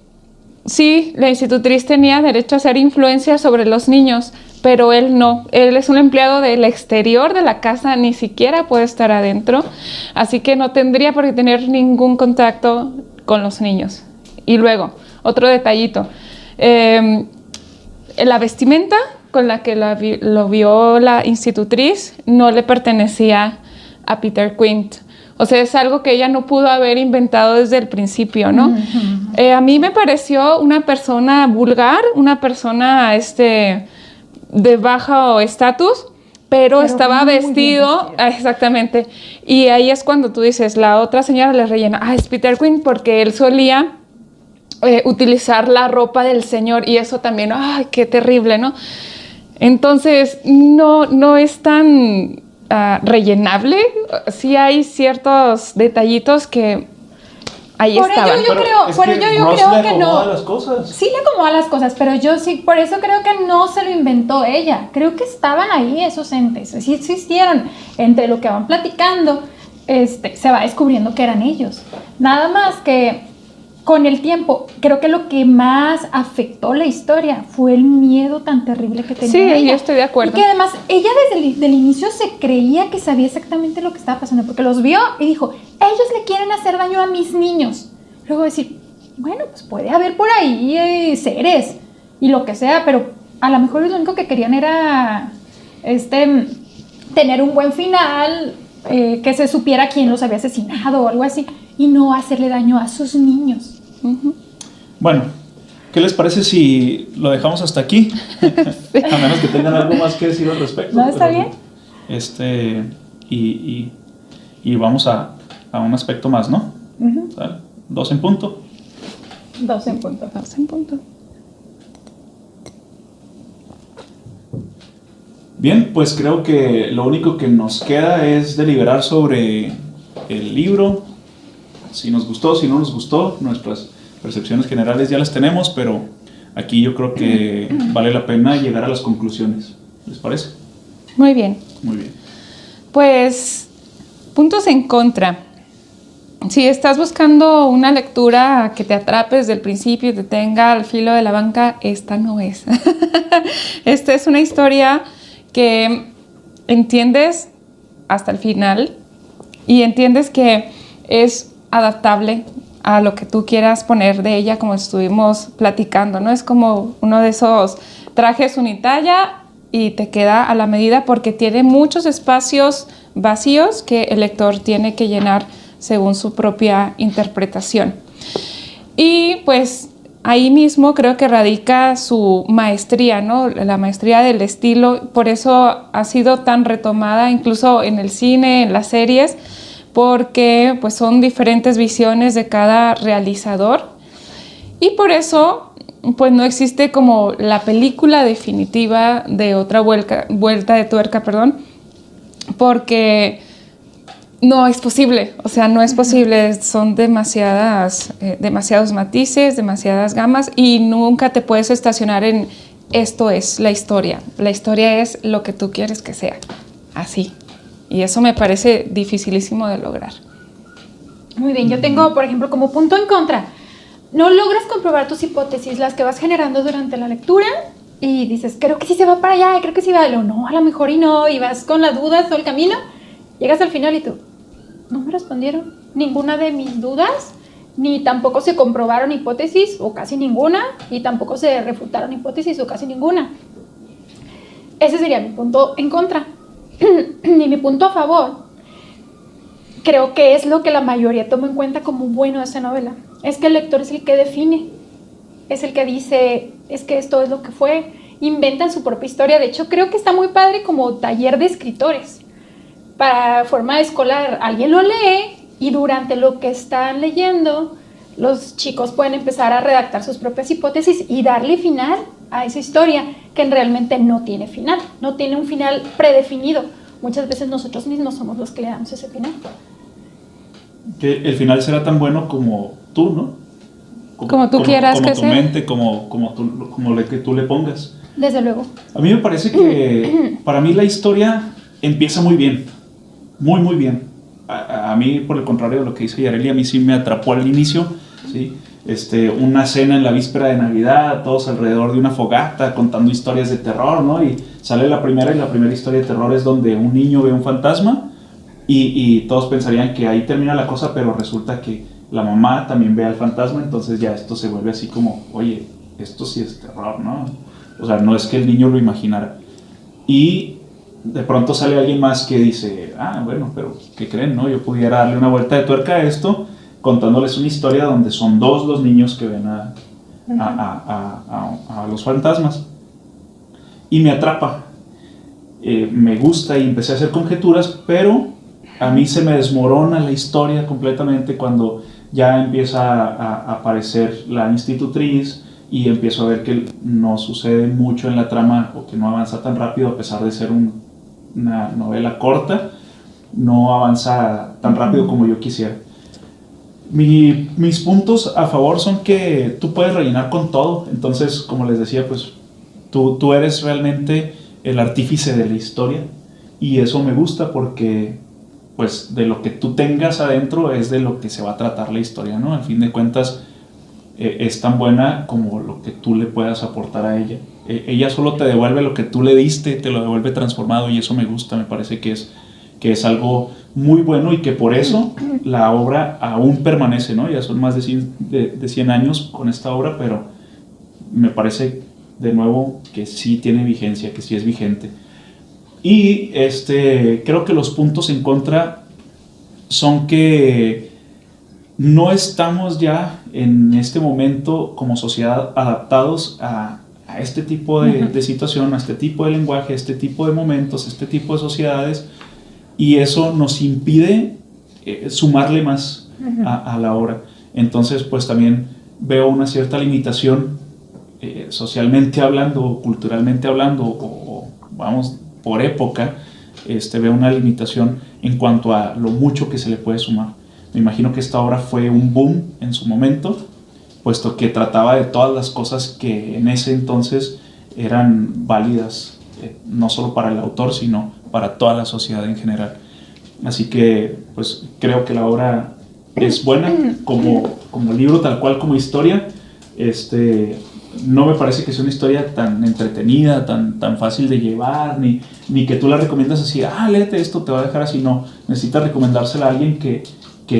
[SPEAKER 4] sí, la institutriz tenía derecho a hacer influencia sobre los niños, pero él no. Él es un empleado del exterior de la casa, ni siquiera puede estar adentro, así que no tendría por qué tener ningún contacto con los niños. Y luego, otro detallito, la vestimenta con la que lo vio la institutriz no le pertenecía a Peter Quint. O sea, es algo que ella no pudo haber inventado desde el principio, ¿no? A mí me pareció una persona vulgar, una persona de bajo estatus, pero estaba vestido, exactamente. Y ahí es cuando tú dices, la otra señora le rellena, es Peter Quint, porque él solía utilizar la ropa del señor, y eso también, qué terrible, ¿no? Entonces, no es tan rellenable. Sí hay ciertos detallitos que ahí estaban.
[SPEAKER 2] Por ello yo creo que no.
[SPEAKER 3] Las cosas.
[SPEAKER 2] Sí le acomoda las cosas, pero yo sí, por eso creo que no se lo inventó ella. Creo que estaban ahí esos entes, sí existieron. Entre lo que van platicando, se va descubriendo que eran ellos. Nada más que con el tiempo, creo que lo que más afectó la historia fue el miedo tan terrible que tenía ella.
[SPEAKER 4] Sí, yo estoy de acuerdo.
[SPEAKER 2] Y que además ella desde el inicio se creía que sabía exactamente lo que estaba pasando, porque los vio y dijo, ellos le quieren hacer daño a mis niños. Luego decir, bueno, pues puede haber por ahí seres y lo que sea, pero a lo mejor lo único que querían era tener un buen final, que se supiera quién los había asesinado o algo así, y no hacerle daño a sus niños.
[SPEAKER 3] Bueno, ¿qué les parece si lo dejamos hasta aquí? A menos que tengan algo más que decir al respecto.
[SPEAKER 2] ¿No está bien?
[SPEAKER 3] Y vamos a un aspecto más, ¿no? ¿Sale? 2 en punto.
[SPEAKER 2] 2 en punto.
[SPEAKER 4] 2 en punto.
[SPEAKER 3] Bien, pues creo que lo único que nos queda es deliberar sobre el libro, si nos gustó, si no nos gustó. Nuestras percepciones generales ya las tenemos, pero aquí yo creo que vale la pena llegar a las conclusiones. ¿Les parece?
[SPEAKER 4] Muy bien.
[SPEAKER 3] Muy bien.
[SPEAKER 4] Pues, puntos en contra. Si estás buscando una lectura que te atrape desde el principio y te tenga al filo de la banca, esta no es. Esta es una historia que entiendes hasta el final y entiendes que es adaptable a lo que tú quieras poner de ella, como estuvimos platicando, ¿no? Es como uno de esos trajes unitalla y te queda a la medida porque tiene muchos espacios vacíos que el lector tiene que llenar según su propia interpretación. Y pues ahí mismo creo que radica su maestría, ¿no? La maestría del estilo, por eso ha sido tan retomada incluso en el cine, en las series, porque pues son diferentes visiones de cada realizador y por eso pues no existe como la película definitiva de Otra vuelta de tuerca, perdón, porque no es posible, o sea, no es posible, son demasiados matices, demasiadas gamas y nunca te puedes estacionar en esto es la historia es lo que tú quieres que sea, así. Y eso me parece dificilísimo de lograr.
[SPEAKER 2] Muy bien, yo tengo, por ejemplo, como punto en contra, no logras comprobar tus hipótesis, las que vas generando durante la lectura, y dices, creo que sí se va para allá, creo que sí va, no, a lo mejor y no, y vas con las dudas todo el camino, llegas al final y tú, no me respondieron ninguna de mis dudas, ni tampoco se comprobaron hipótesis, o casi ninguna, y tampoco se refutaron hipótesis, o casi ninguna. Ese sería mi punto en contra. Y mi punto a favor, creo que es lo que la mayoría toma en cuenta como bueno de esta novela, es que el lector es el que define, es el que dice, es que esto es lo que fue, inventan su propia historia. De hecho, creo que está muy padre como taller de escritores. Para forma escolar, alguien lo lee y durante lo que están leyendo, los chicos pueden empezar a redactar sus propias hipótesis y darle final a esa historia que realmente no tiene final, no tiene un final predefinido. Muchas veces nosotros mismos somos los que le damos ese final.
[SPEAKER 3] Que el final será tan bueno como tú, ¿no?
[SPEAKER 4] Como tú quieras que sea.
[SPEAKER 3] Como tu mente, como lo que tú le pongas.
[SPEAKER 2] Desde luego.
[SPEAKER 3] A mí me parece que para mí la historia empieza muy bien, muy muy bien. A mí, por el contrario de lo que dice Yareli, a mí sí me atrapó al inicio, ¿sí? Una cena en la víspera de Navidad, todos alrededor de una fogata contando historias de terror, ¿no? Y sale la primera historia de terror es donde un niño ve un fantasma y todos pensarían que ahí termina la cosa, pero resulta que la mamá también ve al fantasma, entonces ya esto se vuelve así como, oye, esto sí es terror, ¿no? O sea, no es que el niño lo imaginara. Y de pronto sale alguien más que dice, bueno, pero ¿qué creen, no? Yo pudiera darle una vuelta de tuerca a esto contándoles una historia donde son dos los niños que ven a los fantasmas. Y me atrapa. Me gusta y empecé a hacer conjeturas, pero a mí se me desmorona la historia completamente cuando ya empieza a aparecer la institutriz y empiezo a ver que no sucede mucho en la trama o que no avanza tan rápido a pesar de ser una novela corta, no avanza tan rápido como yo quisiera. Mis puntos a favor son que tú puedes rellenar con todo, entonces como les decía, pues tú eres realmente el artífice de la historia y eso me gusta porque pues de lo que tú tengas adentro es de lo que se va a tratar la historia, ¿no? Al fin de cuentas es tan buena como lo que tú le puedas aportar a ella. Ella solo te devuelve lo que tú le diste, te lo devuelve transformado y eso me gusta, me parece que es algo muy bueno y que por eso la obra aún permanece, ¿no? Ya son más de 100 años con esta obra, pero me parece de nuevo que sí tiene vigencia, que sí es vigente. Y creo que los puntos en contra son que no estamos ya en este momento como sociedad adaptados a este tipo de situación, a este tipo de lenguaje, a este tipo de momentos, a este tipo de sociedades, y eso nos impide sumarle más a la obra. Entonces pues también veo una cierta limitación socialmente hablando, culturalmente hablando, o vamos por época, veo una limitación en cuanto a lo mucho que se le puede sumar. Me imagino que esta obra fue un boom en su momento, puesto que trataba de todas las cosas que en ese entonces eran válidas, no solo para el autor, sino para toda la sociedad en general. Así que pues creo que la obra es buena como libro, tal cual como historia. No me parece que sea una historia tan entretenida, tan fácil de llevar, ni que tú la recomiendas así, léete esto, te va a dejar así. No, necesitas recomendársela a alguien que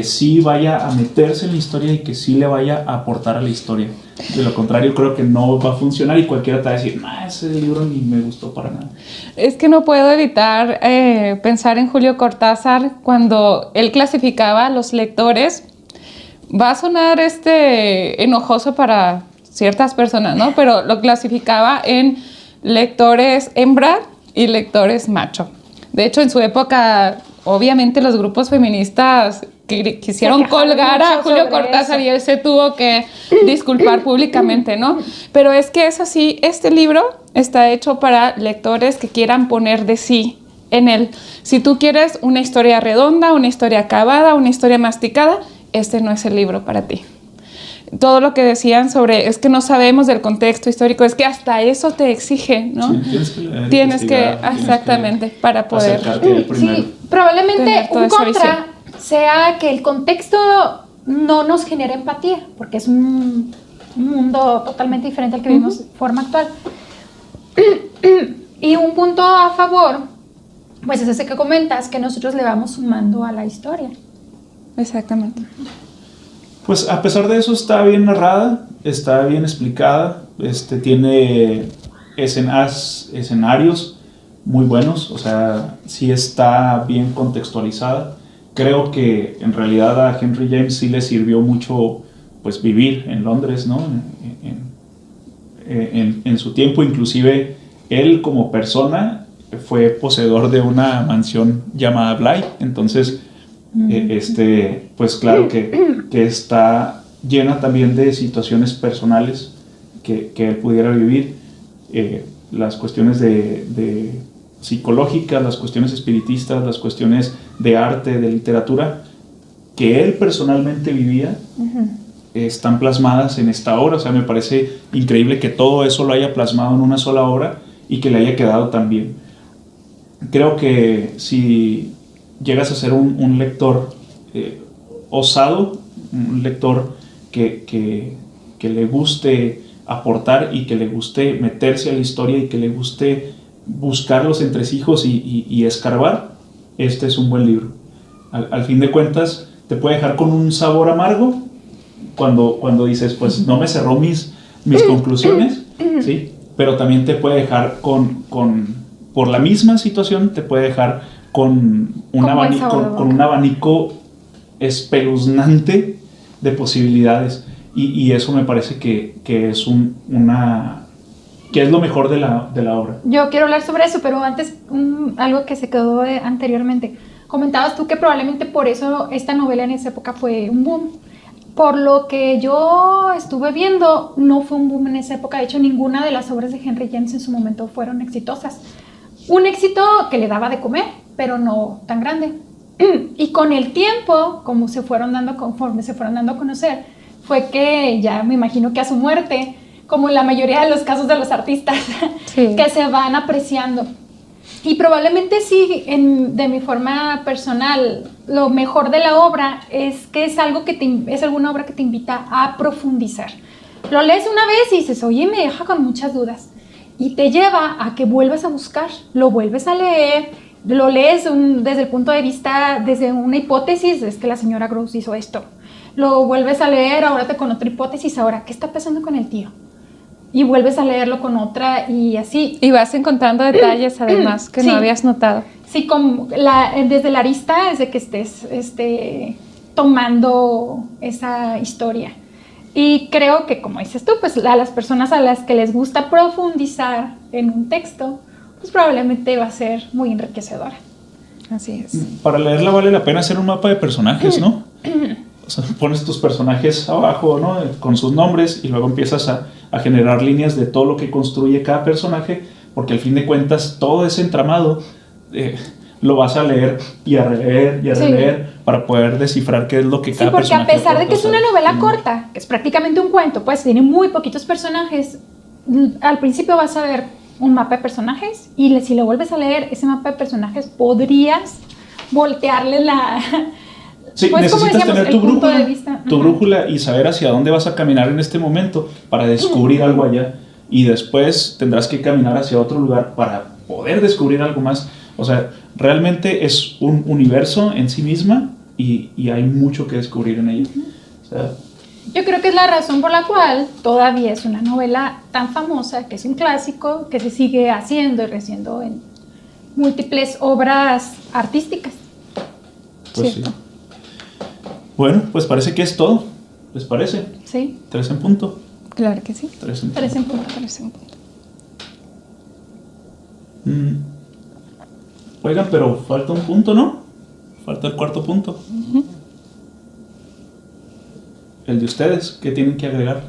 [SPEAKER 3] sí vaya a meterse en la historia y que sí le vaya a aportar a la historia. De lo contrario, creo que no va a funcionar y cualquiera te va a decir, ese libro ni me gustó para nada.
[SPEAKER 4] Es que no puedo evitar pensar en Julio Cortázar cuando él clasificaba a los lectores. Va a sonar enojoso para ciertas personas, ¿no? Pero lo clasificaba en lectores hembra y lectores macho. De hecho, en su época, obviamente los grupos feministas quisieron colgar a Julio Cortázar y él se tuvo que disculpar públicamente, ¿no? Pero es que es así, este libro está hecho para lectores que quieran poner de sí en él. Si tú quieres una historia redonda, una historia acabada, una historia masticada, este no es el libro para ti. Todo lo que decían sobre, es que no sabemos del contexto histórico, es que hasta eso te exige, ¿no?
[SPEAKER 3] Sí, tienes que
[SPEAKER 4] exactamente, para poder...
[SPEAKER 2] Sí, probablemente un contra
[SPEAKER 4] visión
[SPEAKER 2] sea que el contexto no nos genera empatía, porque es un mundo totalmente diferente al que vivimos de forma actual. Y un punto a favor, pues es ese que comentas, que nosotros le vamos sumando a la historia.
[SPEAKER 4] Exactamente.
[SPEAKER 3] Pues a pesar de eso está bien narrada, está bien explicada, tiene escenarios muy buenos, o sea, sí está bien contextualizada. Creo que en realidad a Henry James sí le sirvió mucho pues vivir en Londres, ¿no? En su tiempo, inclusive él como persona fue poseedor de una mansión llamada Bly, entonces pues claro que está llena también de situaciones personales que él pudiera vivir, las cuestiones de psicológicas, las cuestiones espiritistas, las cuestiones de arte, de literatura, que él personalmente vivía, están plasmadas en esta obra. O sea, me parece increíble que todo eso lo haya plasmado en una sola obra y que le haya quedado tan bien. Creo que si llegas a ser un lector osado, un lector que le guste aportar y que le guste meterse a la historia y que le guste buscar los entresijos y escarbar, este es un buen libro. Al fin de cuentas te puede dejar con un sabor amargo cuando dices, pues no me cerró mis conclusiones, ¿sí? Pero también te puede dejar por la misma situación, te puede dejar con un abanico espeluznante de posibilidades, y eso me parece que es que es lo mejor de la obra.
[SPEAKER 2] Yo quiero hablar sobre eso, pero antes algo que se quedó anteriormente. Comentabas tú que probablemente por eso esta novela en esa época fue un boom. Por lo que yo estuve viendo, no fue un boom en esa época. De hecho, ninguna de las obras de Henry James en su momento fueron exitosas. Un éxito que le daba de comer, pero no tan grande. Y con el tiempo, conforme se fueron dando a conocer, fue que ya me imagino que a su muerte, como en la mayoría de los casos de los artistas, sí, que se van apreciando. Y probablemente sí, de mi forma personal, lo mejor de la obra es que es alguna obra que te invita a profundizar. Lo lees una vez y dices, oye, me deja con muchas dudas. Y te lleva a que vuelvas a buscar, lo vuelves a leer, lo lees desde el punto de vista, desde una hipótesis, es que la señora Gross hizo esto. Lo vuelves a leer, ahora con otra hipótesis, ahora, ¿qué está pasando con el tío? Y vuelves a leerlo con otra y así.
[SPEAKER 4] Y vas encontrando detalles además que sí, no habías notado.
[SPEAKER 2] Sí, desde la arista, desde que estés tomando esa historia. Y creo que, como dices tú, pues a las personas a las que les gusta profundizar en un texto, pues probablemente va a ser muy enriquecedora.
[SPEAKER 4] Así es.
[SPEAKER 3] Para leerla vale la pena hacer un mapa de personajes, ¿no? O sea, pones tus personajes abajo, ¿no? Con sus nombres, y luego empiezas a generar líneas de todo lo que construye cada personaje, porque al fin de cuentas todo ese entramado lo vas a leer y a releer y a releer, sí, para poder descifrar qué es lo que cada personaje
[SPEAKER 2] porque a pesar de que es una novela corta, que es prácticamente un cuento, pues tiene muy poquitos personajes, al principio vas a ver un mapa de personajes, y si lo vuelves a leer, ese mapa de personajes podrías voltearle la...
[SPEAKER 3] Sí, pues, necesitas tener tu brújula y saber hacia dónde vas a caminar en este momento para descubrir algo allá, y después tendrás que caminar hacia otro lugar para poder descubrir algo más. O sea, realmente es un universo en sí misma, y hay mucho que descubrir en ella. O sea,
[SPEAKER 2] yo creo que es la razón por la cual todavía es una novela tan famosa, que es un clásico, que se sigue haciendo y rehaciendo en múltiples obras artísticas.
[SPEAKER 3] Pues sí. Bueno, pues parece que es todo. ¿Les parece?
[SPEAKER 2] Sí.
[SPEAKER 3] 3 en punto.
[SPEAKER 4] Claro que sí.
[SPEAKER 3] 3 en punto.
[SPEAKER 2] 3 en punto.
[SPEAKER 4] 3 en punto.
[SPEAKER 3] Oigan, pero falta un punto, ¿no? Falta el cuarto punto. El de ustedes, ¿qué tienen que agregar?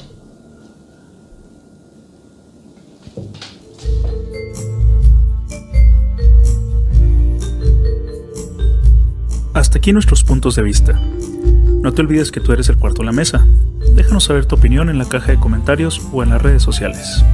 [SPEAKER 3] Hasta aquí nuestros puntos de vista. No te olvides que tú eres el cuarto de la mesa. Déjanos saber tu opinión en la caja de comentarios o en las redes sociales.